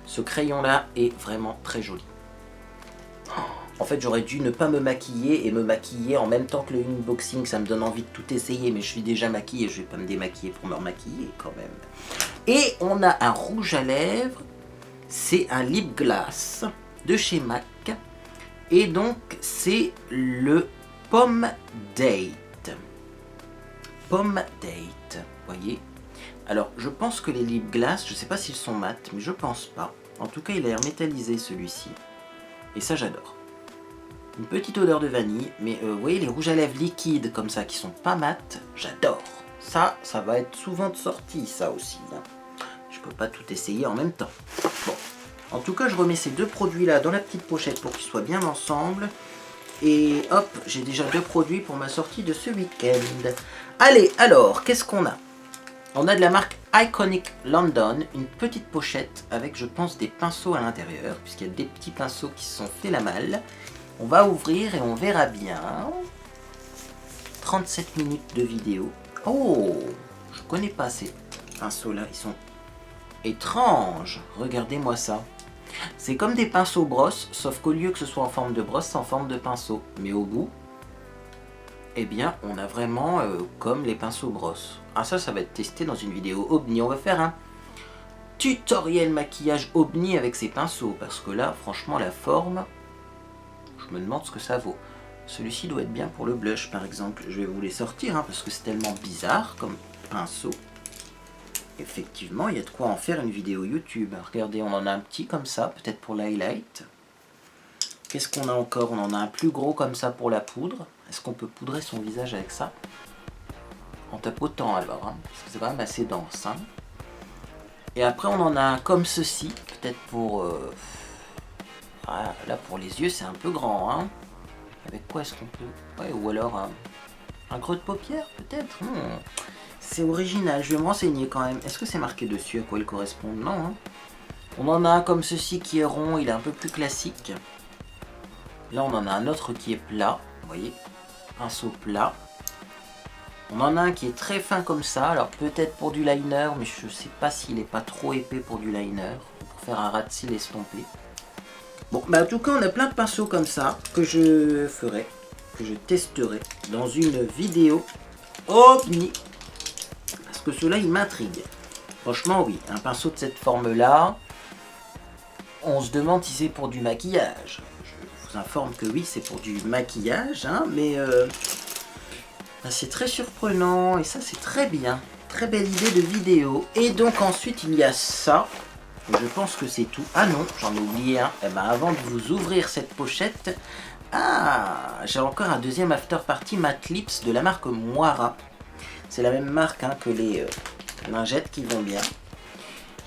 Ce crayon-là est vraiment très joli. En fait, j'aurais dû ne pas me maquiller et me maquiller en même temps que le unboxing. Ça me donne envie de tout essayer, mais je suis déjà maquillée. Je vais pas me démaquiller pour me remaquiller quand même. Et on a un rouge à lèvres. C'est un lip gloss de chez MAC. Et donc, c'est le Pomme Date. Pomme Date, voyez. Alors, je pense que les lip gloss, je ne sais pas s'ils sont mat, mais je pense pas. En tout cas, il a l'air métallisé celui-ci. Et ça, j'adore. Une petite odeur de vanille, mais vous voyez les rouges à lèvres liquides comme ça, qui sont pas mat, j'adore. Ça va être souvent de sortie, ça aussi. Hein. Je peux pas tout essayer en même temps. Bon, en tout cas, je remets ces deux produits-là dans la petite pochette pour qu'ils soient bien ensemble. Et hop, j'ai déjà deux produits pour ma sortie de ce week-end. Allez, alors, qu'est-ce qu'on a? On a de la marque Iconic London, une petite pochette avec, je pense, des pinceaux à l'intérieur, puisqu'il y a des petits pinceaux qui se sont fait la malle. On va ouvrir et on verra bien. 37 minutes de vidéo. Oh, je connais pas ces pinceaux-là, ils sont étranges. Regardez-moi ça. C'est comme des pinceaux brosses, sauf qu'au lieu que ce soit en forme de brosse, c'est en forme de pinceau. Mais au bout, eh bien, on a vraiment comme les pinceaux brosses. Ah ça va être testé dans une vidéo OBNI. On va faire un tutoriel maquillage OBNI avec ces pinceaux. Parce que là, franchement, la forme, je me demande ce que ça vaut. Celui-ci doit être bien pour le blush, par exemple. Je vais vous les sortir, hein, parce que c'est tellement bizarre comme pinceau. effectivement, il y a de quoi en faire une vidéo YouTube. Regardez, on en a un petit comme ça, peut-être pour l'highlight. Qu'est-ce qu'on a encore? On en a un plus gros comme ça pour la poudre. Est-ce qu'on peut poudrer son visage avec ça? En tapotant alors, hein, parce que c'est quand même assez dense. Hein. Et après, on en a un comme ceci, peut-être pour... voilà, là, pour les yeux, c'est un peu grand. Hein. Avec quoi est-ce qu'on peut... Ouais, ou alors un creux de paupière, peut-être. C'est original, je vais me renseigner quand même. Est-ce que c'est marqué dessus à quoi il correspond? Non. Hein. On en a un comme ceci qui est rond, il est un peu plus classique. Là, on en a un autre qui est plat, vous voyez, pinceau plat. On en a un qui est très fin comme ça, alors peut-être pour du liner, mais je ne sais pas s'il n'est pas trop épais pour du liner, pour faire un ras de cils estompé. Bon, bah en tout cas, on a plein de pinceaux comme ça que je ferai, que je testerai dans une vidéo OVNI. Parce que ceux-là, ils m'intriguent. Franchement, oui, un pinceau de cette forme-là, on se demande si c'est pour du maquillage. Je vous informe que oui, c'est pour du maquillage, hein, mais c'est très surprenant et ça, c'est très bien. Très belle idée de vidéo. Et donc ensuite, il y a ça. Je pense que c'est tout. Ah non, j'en ai oublié un. Eh ben, avant de vous ouvrir cette pochette, j'ai encore un deuxième After Party Matte Lips de la marque Moira. C'est la même marque hein, que les lingettes qui vont bien.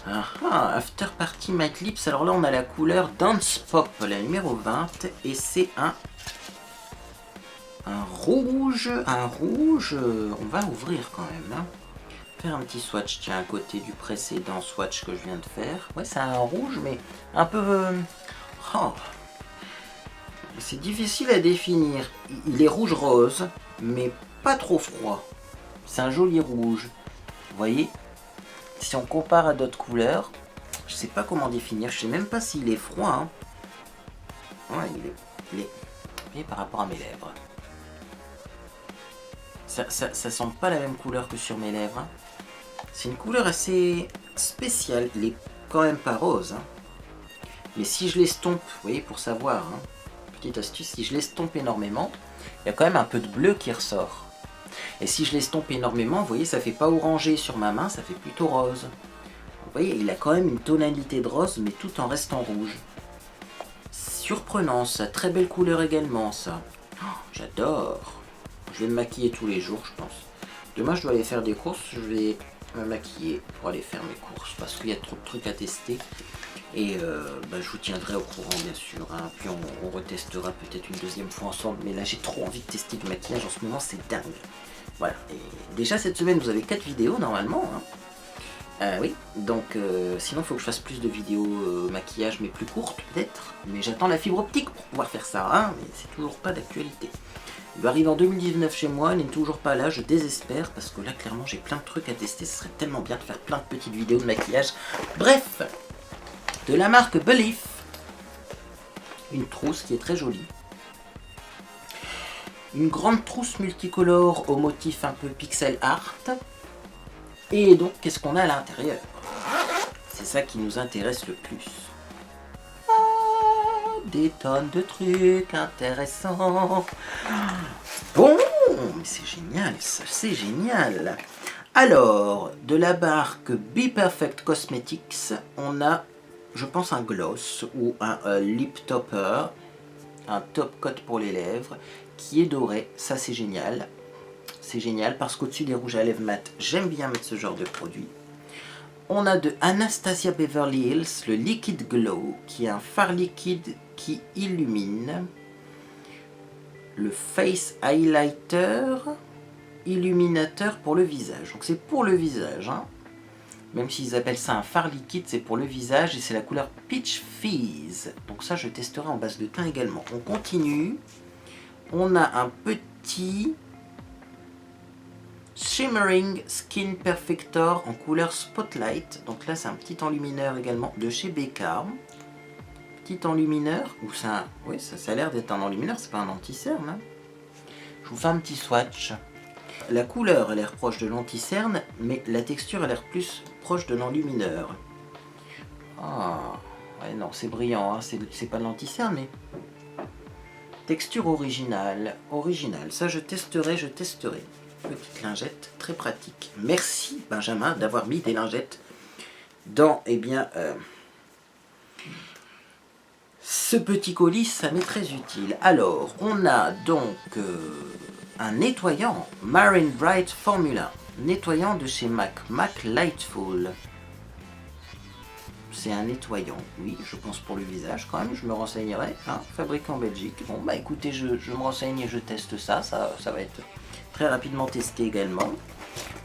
After Party Matte Lips. Alors là, on a la couleur Dance Pop, la numéro 20. Et c'est un rouge. On va ouvrir quand même. Hein. Faire un petit swatch, tiens, à côté du précédent swatch que je viens de faire. Ouais, c'est un rouge, mais un peu... C'est difficile à définir. Il est rouge-rose, mais pas trop froid. C'est un joli rouge. Vous voyez? Si on compare à d'autres couleurs, je sais pas comment définir. Je sais même pas s'il est froid. Hein. Ouais, il est par rapport à mes lèvres. Ça sent pas la même couleur que sur mes lèvres. Hein. C'est une couleur assez spéciale. Il est quand même pas rose. Hein. Mais si je l'estompe, vous voyez, pour savoir, hein, petite astuce, si je l'estompe énormément, il y a quand même un peu de bleu qui ressort. Et si je l'estompe énormément, vous voyez, ça fait pas orangé sur ma main, ça fait plutôt rose. Vous voyez, il a quand même une tonalité de rose, mais tout en restant rouge. Surprenant, ça. Très belle couleur également, ça. J'adore. Je vais me maquiller tous les jours, je pense. Demain, je dois aller faire des courses. Je vais me maquiller pour aller faire mes courses parce qu'il y a trop de trucs à tester. Et je vous tiendrai au courant, bien sûr. Hein. Puis on retestera peut-être une deuxième fois ensemble. Mais là, j'ai trop envie de tester du maquillage en ce moment, c'est dingue. Voilà. Et déjà, cette semaine, vous avez 4 vidéos normalement. Hein. Oui, donc sinon il faut que je fasse plus de vidéos maquillage mais plus courtes peut-être. Mais j'attends la fibre optique pour pouvoir faire ça, hein, mais c'est toujours pas d'actualité. Il va arriver en 2019 chez moi, il n'est toujours pas là, je désespère parce que là clairement j'ai plein de trucs à tester, ce serait tellement bien de faire plein de petites vidéos de maquillage. Bref, de la marque Belif, une trousse qui est très jolie. Une grande trousse multicolore au motif un peu pixel art. Et donc, qu'est-ce qu'on a à l'intérieur? C'est ça qui nous intéresse le plus. Des tonnes de trucs intéressants. Bon, mais c'est génial, ça, c'est génial. Alors, de la marque Be Perfect Cosmetics, on a, je pense, un gloss ou un lip topper, un top coat pour les lèvres, qui est doré. Ça, c'est génial. C'est génial parce qu'au-dessus des rouges à lèvres mat, j'aime bien mettre ce genre de produit. On a de Anastasia Beverly Hills le Liquid Glow, qui est un fard liquide qui illumine. Le Face Highlighter, illuminateur pour le visage. Donc c'est pour le visage. Hein. Même s'ils appellent ça un fard liquide, c'est pour le visage et c'est la couleur Peach Fizz. Donc ça, je testerai en base de teint également. On continue. On a un petit... Shimmering Skin Perfector en couleur Spotlight. Donc là, c'est un petit enlumineur également de chez Becca. Petit enlumineur. Ou ça, oui, ça a l'air d'être un enlumineur, c'est pas un anti-cerne. Hein. Je vous fais un petit swatch. La couleur a l'air proche de l'anti-cerne, mais la texture a l'air plus proche de l'enlumineur. Ouais, non, c'est brillant, hein. C'est pas de l'anti-cerne, mais... Texture originale. Originale, ça je testerai. Petite lingette, très pratique. Merci Benjamin d'avoir mis des lingettes dans, eh bien, ce petit colis, ça m'est très utile. Alors, on a donc un nettoyant Marine Bright Formula. Nettoyant de chez MAC Lightful. C'est un nettoyant, oui, je pense pour le visage quand même, je me renseignerai, hein, fabriqué en Belgique. Bon bah écoutez, je me renseigne et je teste ça va être très rapidement testé également.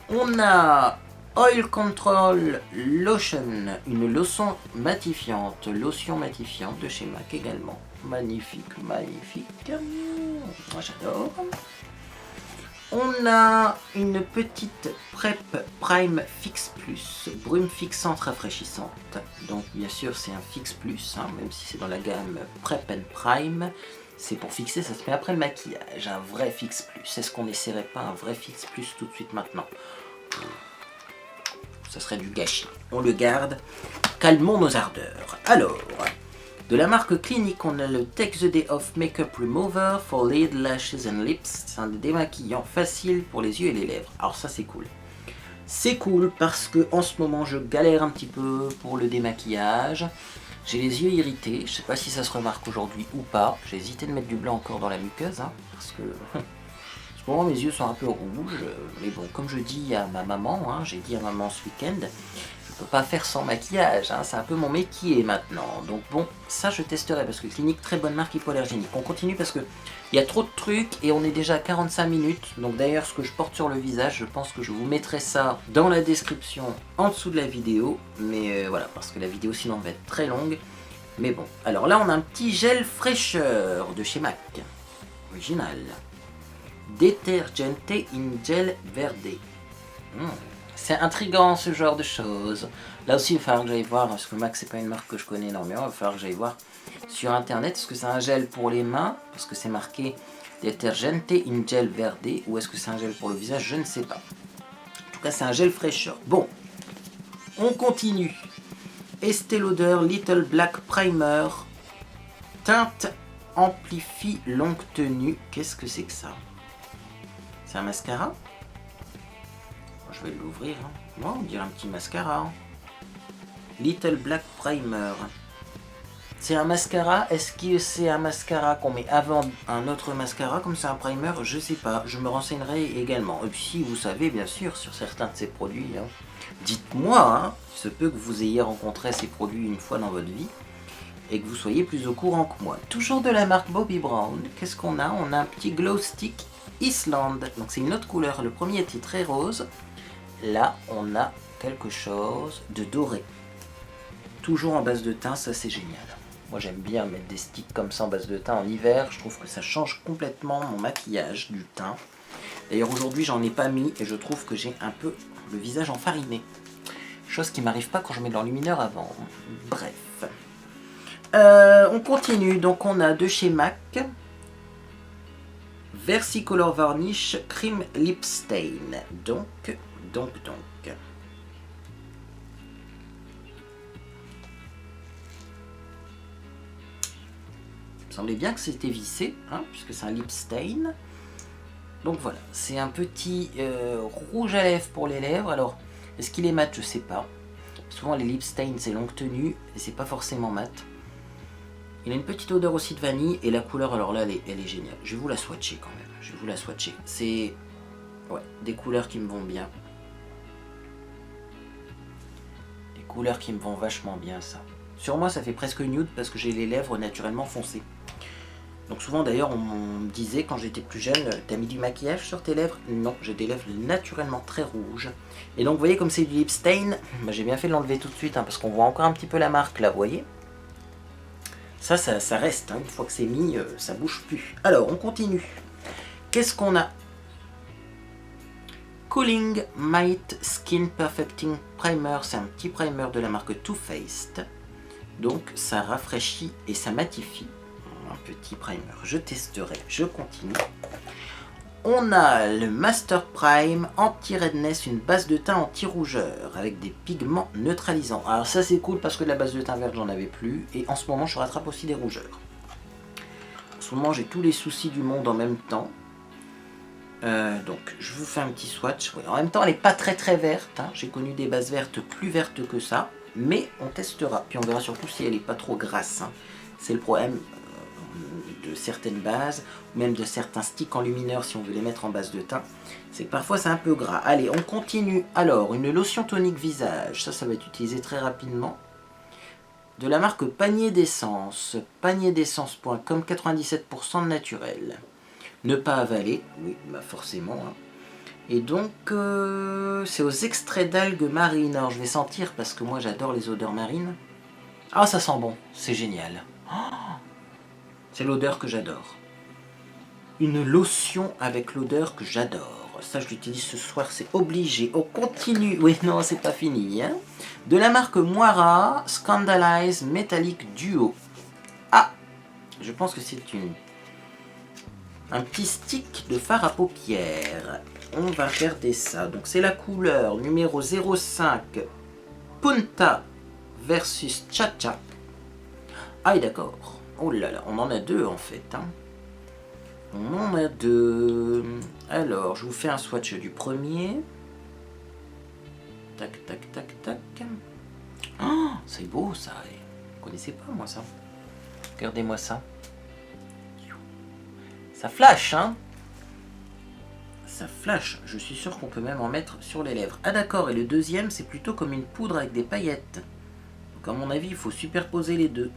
On a Oil Control Lotion, une lotion matifiante de chez MAC également. Magnifique, magnifique, moi j'adore. On a une petite Prep Prime Fix Plus, brume fixante rafraîchissante. Donc bien sûr c'est un Fix Plus, hein, même si c'est dans la gamme Prep and Prime. C'est pour fixer, ça se met après le maquillage, un vrai Fix Plus. Est-ce qu'on n'essaierait pas un vrai Fix Plus tout de suite maintenant? Ça serait du gâchis. On le garde, calmons nos ardeurs. Alors, de la marque Clinique, on a le Take the Day Off Makeup Remover for Lid, Lashes and Lips. C'est un démaquillant facile pour les yeux et les lèvres. Alors ça c'est cool. C'est cool parce que en ce moment je galère un petit peu pour le démaquillage. J'ai les yeux irrités, je sais pas si ça se remarque aujourd'hui ou pas. J'ai hésité de mettre du blanc encore dans la muqueuse, hein, parce que en ce moment mes yeux sont un peu rouges. Mais bon, comme je dis à ma maman, hein, j'ai dit à maman ce week-end, je peux pas faire sans maquillage, hein, c'est un peu mon métier maintenant. Donc bon, ça je testerai parce que Clinique, très bonne marque hypoallergénique. On continue parce que il y a trop de trucs et on est déjà à 45 minutes. Donc d'ailleurs ce que je porte sur le visage, je pense que je vous mettrai ça dans la description en dessous de la vidéo. Mais voilà, parce que la vidéo sinon va être très longue. Mais bon, alors là on a un petit gel fraîcheur de chez MAC. Original. Detergente in Gel Verde. C'est intriguant ce genre de choses. Là aussi il va falloir que j'aille voir, parce que MAC c'est pas une marque que je connais énormément, il va falloir que j'aille voir sur internet. Est-ce que c'est un gel pour les mains, parce que c'est marqué Detergente in Gel Verde, ou est-ce que c'est un gel pour le visage, je ne sais pas. En tout cas c'est un gel fraîcheur. Bon, on continue. Estée Lauder Little Black Primer, teinte amplifie longue tenue. Qu'est-ce que c'est que ça? C'est un mascara? Je vais l'ouvrir. Hein. Moi, on dirait un petit mascara. Hein. Little Black Primer. C'est un mascara. Est-ce que c'est un mascara qu'on met avant un autre mascara, comme c'est un primer? Je sais pas. Je me renseignerai également. Et puis si vous savez, bien sûr, sur certains de ces produits, hein, dites-moi. Hein, il se peut que vous ayez rencontré ces produits une fois dans votre vie et que vous soyez plus au courant que moi. Toujours de la marque Bobbi Brown. Qu'est-ce qu'on a? On a un petit Glow Stick Island. Donc c'est une autre couleur. Le premier était très rose. Là, on a quelque chose de doré. Toujours en base de thym, ça c'est génial. Moi j'aime bien mettre des sticks comme ça en base de thym en hiver. Je trouve que ça change complètement mon maquillage du thym. D'ailleurs aujourd'hui j'en ai pas mis et je trouve que j'ai un peu le visage enfariné. Chose qui m'arrive pas quand je mets de l'enlumineur avant. Bref. On continue. Donc on a de chez MAC. Versicolor Varnish Cream Lip Stain. Donc. Il me semblait bien que c'était vissé, hein, puisque c'est un lip stain. Donc voilà, c'est un petit rouge à lèvres pour les lèvres. Alors, est-ce qu'il est mat? Je sais pas. Souvent les lip stains c'est longue tenue et c'est pas forcément mat. Il a une petite odeur aussi de vanille et la couleur, alors là, elle est géniale. Je vais vous la swatcher quand même. Je vais vous la swatcher. C'est des couleurs qui me vont bien. Couleurs qui me vont vachement bien, ça. Sur moi ça fait presque nude parce que j'ai les lèvres naturellement foncées. Donc souvent d'ailleurs on me disait quand j'étais plus jeune, t'as mis du maquillage sur tes lèvres? Non, j'ai des lèvres naturellement très rouges. Et donc vous voyez comme c'est du lip stain, bah, j'ai bien fait de l'enlever tout de suite, hein, parce qu'on voit encore un petit peu la marque là, vous voyez. Ça reste, hein, une fois que c'est mis, ça bouge plus. Alors on continue. Qu'est-ce qu'on a? Cooling Might Skin Perfecting Primer, c'est un petit primer de la marque Too Faced. Donc ça rafraîchit et ça matifie. Un petit primer, je testerai, je continue. On a le Master Prime Anti-Redness, une base de teint anti-rougeur avec des pigments neutralisants. Alors ça c'est cool parce que de la base de teint verte j'en avais plus et en ce moment je rattrape aussi des rougeurs. En ce moment j'ai tous les soucis du monde en même temps. Donc je vous fais un petit swatch. Oui, en même temps elle n'est pas très très verte, hein. J'ai connu des bases vertes plus vertes que ça, mais on testera, puis on verra surtout si elle n'est pas trop grasse, hein. C'est le problème de certaines bases, ou même de certains sticks enlumineurs si on veut les mettre en base de teint, c'est que parfois c'est un peu gras. Allez, on continue. Alors, une lotion tonique visage, ça va être utilisé très rapidement. De la marque Panier d'essence, panierdessence.com, 97% de naturel. Ne pas avaler, oui, bah forcément, hein. Et donc, c'est aux extraits d'algues marines. Alors, je vais sentir parce que moi j'adore les odeurs marines. Ah, ça sent bon, c'est génial. Oh, c'est l'odeur que j'adore. Une lotion avec l'odeur que j'adore. Ça, je l'utilise ce soir, c'est obligé. On continue. Oui, non, c'est pas fini, hein. De la marque Moira, Scandalize Metallic Duo. Ah, je pense que c'est un petit stick de fard à paupières. On va regarder ça. Donc, c'est la couleur numéro 05 Punta versus Cha-Cha. Ah, d'accord. Oh là là, on en a deux en fait, hein. On en a deux. Alors, je vous fais un swatch du premier. Tac, tac, tac, tac. Oh, c'est beau ça. Vous connaissez pas moi ça. Regardez-moi ça. Ça flash, hein. Ça flash. Je suis sûr qu'on peut même en mettre sur les lèvres. Ah d'accord, et le deuxième, c'est plutôt comme une poudre avec des paillettes. Donc à mon avis, il faut superposer les deux.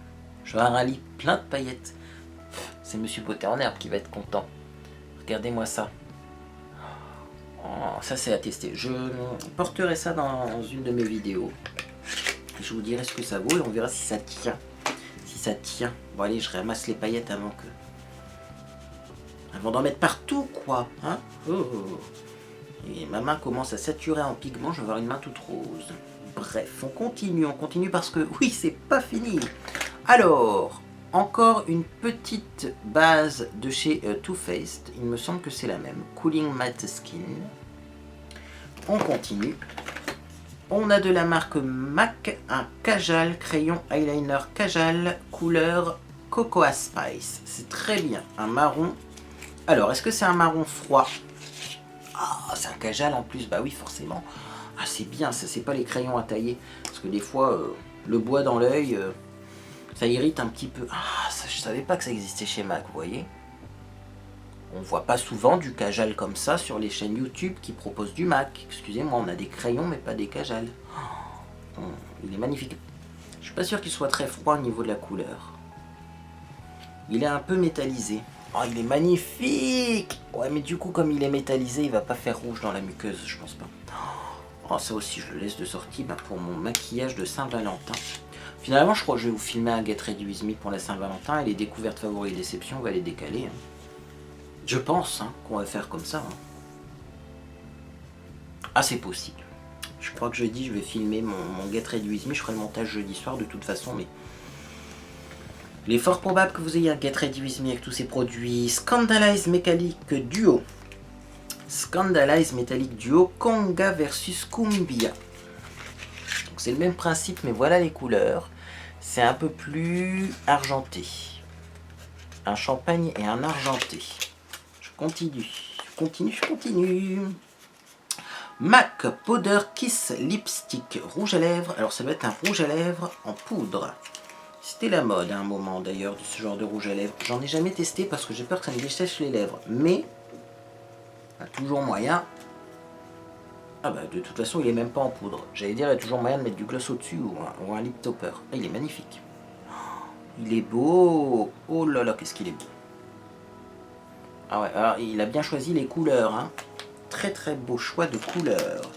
Je vais avoir un lit plein de paillettes. C'est Monsieur Beauté en herbe qui va être content. Regardez-moi ça. Oh, ça c'est à tester. Je porterai ça dans une de mes vidéos. Je vous dirai ce que ça vaut et on verra si ça tient. Si ça tient. Bon allez, je ramasse les paillettes avant d'en mettre partout, quoi. Hein, oh. Et ma main commence à saturer en pigment. Je vais avoir une main toute rose. Bref, on continue parce que oui, c'est pas fini. Alors, encore une petite base de chez Too Faced. Il me semble que c'est la même. Cooling Matte Skin. On continue. On a de la marque MAC un Kajal, crayon eyeliner Kajal, couleur Cocoa Spice. C'est très bien. Un marron. Alors, est-ce que c'est un marron froid? Ah, c'est un Kajal en plus. Bah oui, forcément. Ah, c'est bien. Ça, c'est pas les crayons à tailler. Parce que des fois, le bois dans l'œil... ça irrite un petit peu. Ah, ça, je savais pas que ça existait chez MAC, vous voyez. On voit pas souvent du Kajal comme ça sur les chaînes YouTube qui proposent du MAC. Excusez-moi, on a des crayons mais pas des Kajal. Oh, il est magnifique. Je suis pas sûr qu'il soit très froid au niveau de la couleur. Il est un peu métallisé. Oh, il est magnifique. Ouais, mais du coup, comme il est métallisé, il va pas faire rouge dans la muqueuse, je pense pas. Oh, ça aussi, je le laisse de sortie pour mon maquillage de Saint-Valentin. Finalement, je crois que je vais vous filmer un Get Ready With Me pour la Saint-Valentin et les découvertes favoris et déceptions, on va les décaler. Hein. Je pense qu'on va faire comme ça. Hein. Ah, c'est possible. Je crois que jeudi, je vais filmer mon Get Ready With Me. Je ferai le montage jeudi soir de toute façon, mais... il est fort probable que vous ayez un Get Ready With Me avec tous ces produits. Scandalize Metallic Duo. Scandalize Metallic Duo Conga versus Cumbia. C'est le même principe, mais voilà les couleurs. C'est un peu plus argenté. Un champagne et un argenté. Je continue. MAC Powder Kiss Lipstick rouge à lèvres. Alors ça doit être un rouge à lèvres en poudre. C'était la mode à un moment d'ailleurs de ce genre de rouge à lèvres. J'en ai jamais testé parce que j'ai peur que ça me dessèche les lèvres. Mais, il y a toujours moyen. Ah bah de toute façon il est même pas en poudre. J'allais dire il y a toujours moyen de mettre du gloss au-dessus ou un lip topper. Ah, il est magnifique. Il est beau. Oh là là, qu'est-ce qu'il est beau. Ah ouais, alors il a bien choisi les couleurs. Hein. Très très beau choix de couleurs.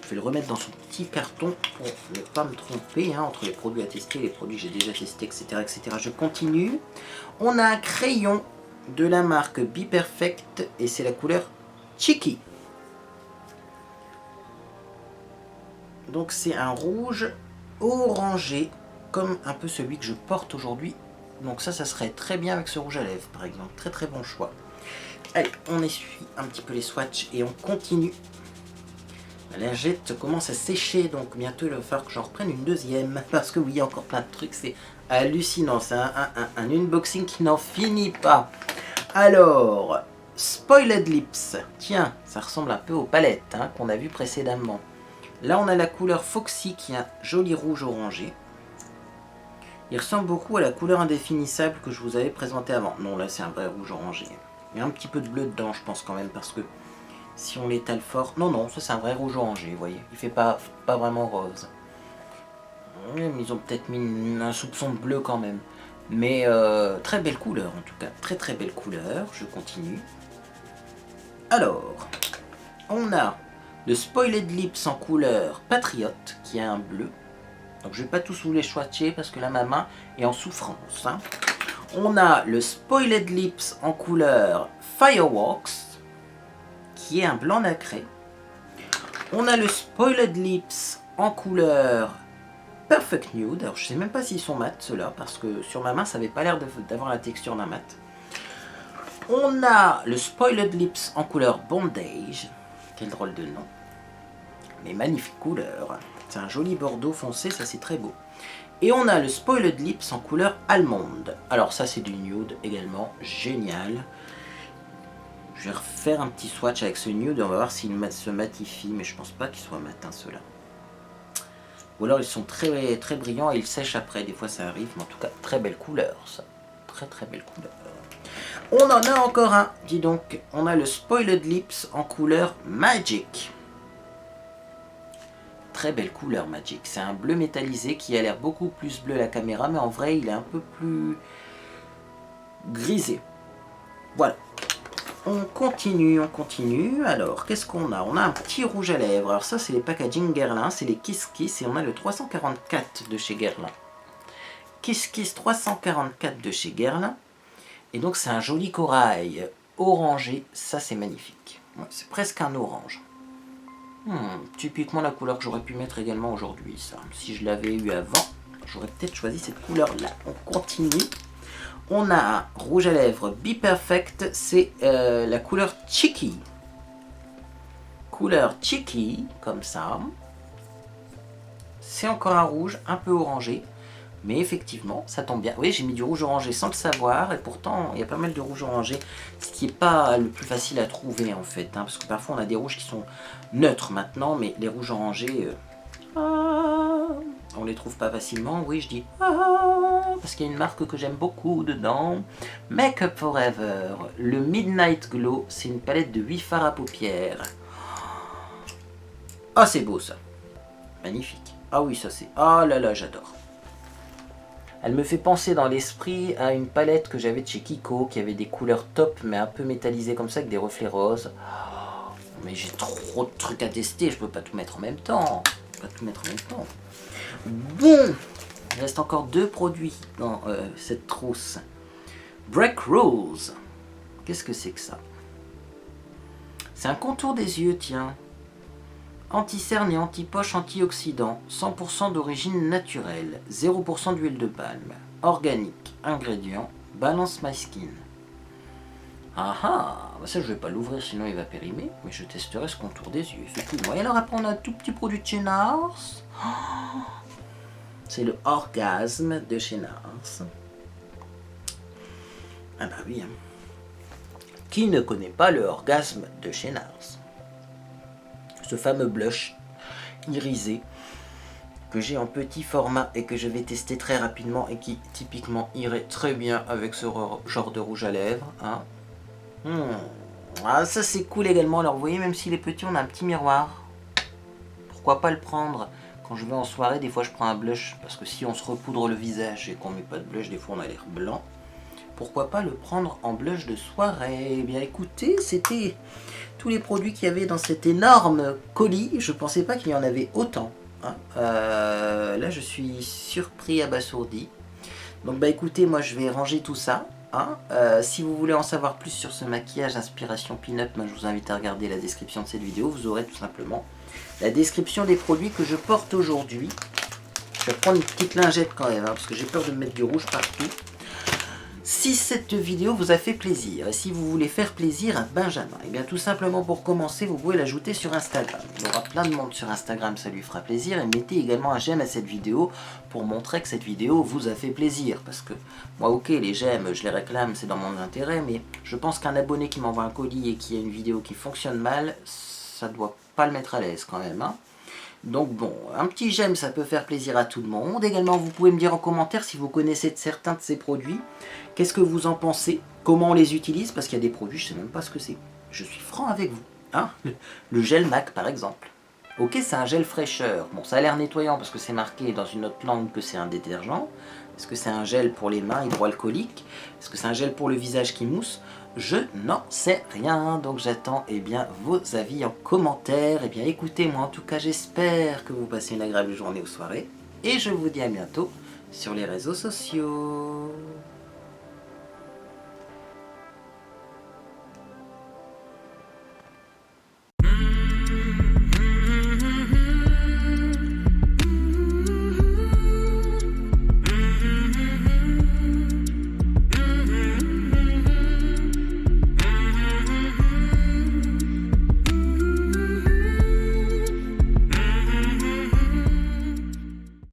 Je vais le remettre dans son petit carton pour ne pas me tromper hein, entre les produits à tester et les produits que j'ai déjà testés, etc., etc. Je continue. On a un crayon de la marque Be Perfect et c'est la couleur Cheeky. Donc c'est un rouge orangé, comme un peu celui que je porte aujourd'hui. Donc ça serait très bien avec ce rouge à lèvres, par exemple. Très très bon choix. Allez, on essuie un petit peu les swatchs et on continue. La lingette commence à sécher, donc bientôt il va falloir que j'en reprenne une deuxième. Parce que oui, il y a encore plein de trucs, c'est hallucinant. C'est un unboxing qui n'en finit pas. Alors, Spoiled Lips. Tiens, ça ressemble un peu aux palettes hein, qu'on a vu précédemment. Là, on a la couleur Foxy qui est un joli rouge orangé. Il ressemble beaucoup à la couleur indéfinissable que je vous avais présentée avant. Non, là, c'est un vrai rouge orangé. Il y a un petit peu de bleu dedans, je pense quand même, parce que si on l'étale fort... Non, non, ça c'est un vrai rouge orangé, vous voyez. Il fait pas vraiment rose. Ils ont peut-être mis un soupçon de bleu quand même. Mais très belle couleur en tout cas. Très très belle couleur. Je continue. Alors, on a le Spoiled Lips en couleur Patriote, qui a un bleu. Donc je vais pas tous vous les swatcher parce que là ma main est en souffrance. Hein. On a le Spoiled Lips en couleur Fireworks, qui est un blanc nacré. On a le Spoiled Lips en couleur Perfect Nude. Alors je sais même pas s'ils sont mat ceux-là, parce que sur ma main ça avait pas l'air d'avoir la texture d'un mat. On a le Spoiled Lips en couleur Bondage. Quel drôle de nom. Mais magnifique couleur. C'est un joli bordeaux foncé, ça c'est très beau. Et on a le Spoiled Lips en couleur Allemande. Alors ça c'est du nude également, génial. Je vais refaire un petit swatch avec ce nude et on va voir s'il se matifie, mais je pense pas qu'il soit matin ceux-là. Ou alors ils sont très, très brillants et ils sèchent après, des fois ça arrive, mais en tout cas très belle couleur ça. Très très belle couleur. On en a encore un, dis donc, on a le Spoiled Lips en couleur Magic. Très belle couleur Magic, c'est un bleu métallisé qui a l'air beaucoup plus bleu à la caméra, mais en vrai il est un peu plus grisé. Voilà. On continue, alors qu'est-ce qu'on a? On a un petit rouge à lèvres, alors ça c'est les packaging Guerlain, c'est les Kiss Kiss et on a le 344 de chez Guerlain. Kiss Kiss 344 de chez Guerlain. Et donc c'est un joli corail orangé, ça c'est magnifique. Ouais, c'est presque un orange. Typiquement la couleur que j'aurais pu mettre également aujourd'hui, ça. Si je l'avais eu avant, j'aurais peut-être choisi cette couleur-là. On continue. On a un rouge à lèvres Be Perfect, c'est la couleur Cheeky. Couleur Cheeky, comme ça. C'est encore un rouge un peu orangé. Mais effectivement, ça tombe bien. Oui, j'ai mis du rouge orangé sans le savoir, et pourtant, il y a pas mal de rouge orangé, ce qui n'est pas le plus facile à trouver, en fait. Hein, parce que parfois, on a des rouges qui sont neutres maintenant, mais les rouges orangés, on les trouve pas facilement. Oui, je dis parce qu'il y a une marque que j'aime beaucoup dedans. Make Up Forever. Le Midnight Glow, c'est une palette de 8 fards à paupières. Ah, c'est beau, ça. Magnifique. Ah oui, ça c'est... Ah là là, j'adore. Elle me fait penser dans l'esprit à une palette que j'avais de chez Kiko, qui avait des couleurs top, mais un peu métallisées comme ça, avec des reflets roses. Oh, mais j'ai trop de trucs à tester, je peux pas tout mettre en même temps. Bon, il reste encore 2 produits dans cette trousse. Break Rules. Qu'est-ce que c'est que ça? C'est un contour des yeux, tiens. Anti-cerne et anti-poche antioxydant, 100% d'origine naturelle, 0% d'huile de palme, organique, ingrédients, Balance My Skin. Ah ah, ça je vais pas l'ouvrir sinon il va périmer, mais je testerai ce contour des yeux, effectivement. Et alors après on a un tout petit produit de chez Nars. Oh, c'est le Orgasme de chez Nars. Ah bah oui. Hein. Qui ne connaît pas le Orgasme de chez Nars? Ce fameux blush irisé que j'ai en petit format et que je vais tester très rapidement et qui typiquement irait très bien avec ce genre de rouge à lèvres. Hein. Ah, ça c'est cool également. Alors vous voyez, même s'il est petit, on a un petit miroir. Pourquoi pas le prendre? Quand je vais en soirée, des fois je prends un blush parce que si on se repoudre le visage et qu'on met pas de blush, des fois on a l'air blanc. Pourquoi pas le prendre en blush de soirée? Eh bien écoutez, c'était tous les produits qu'il y avait dans cet énorme colis. Je pensais pas qu'il y en avait autant. Hein. Là je suis surpris, abasourdi. Donc bah écoutez, moi je vais ranger tout ça. Hein. Si vous voulez en savoir plus sur ce maquillage inspiration pin-up, je vous invite à regarder la description de cette vidéo. Vous aurez tout simplement la description des produits que je porte aujourd'hui. Je vais prendre une petite lingette quand même, hein, parce que j'ai peur de me mettre du rouge partout. Si cette vidéo vous a fait plaisir, et si vous voulez faire plaisir à Benjamin, et bien tout simplement pour commencer, vous pouvez l'ajouter sur Instagram. Il y aura plein de monde sur Instagram, ça lui fera plaisir, et mettez également un j'aime à cette vidéo pour montrer que cette vidéo vous a fait plaisir. Parce que moi, ok, les j'aime, je les réclame, c'est dans mon intérêt, mais je pense qu'un abonné qui m'envoie un colis et qui a une vidéo qui fonctionne mal, ça doit pas le mettre à l'aise quand même, hein. Donc bon, un petit j'aime, ça peut faire plaisir à tout le monde. Également, vous pouvez me dire en commentaire si vous connaissez certains de ces produits. Qu'est-ce que vous en pensez? Comment on les utilise? Parce qu'il y a des produits, je ne sais même pas ce que c'est. Je suis franc avec vous. Hein, le gel MAC par exemple. Ok, c'est un gel fraîcheur. Bon, ça a l'air nettoyant parce que c'est marqué dans une autre langue que c'est un détergent. Est-ce que c'est un gel pour les mains hydroalcoolique? Est-ce que c'est un gel pour le visage qui mousse? Je n'en sais rien, donc j'attends bien vos avis en commentaire. Écoutez, moi en tout cas j'espère que vous passez une agréable journée ou soirée. Et je vous dis à bientôt sur les réseaux sociaux.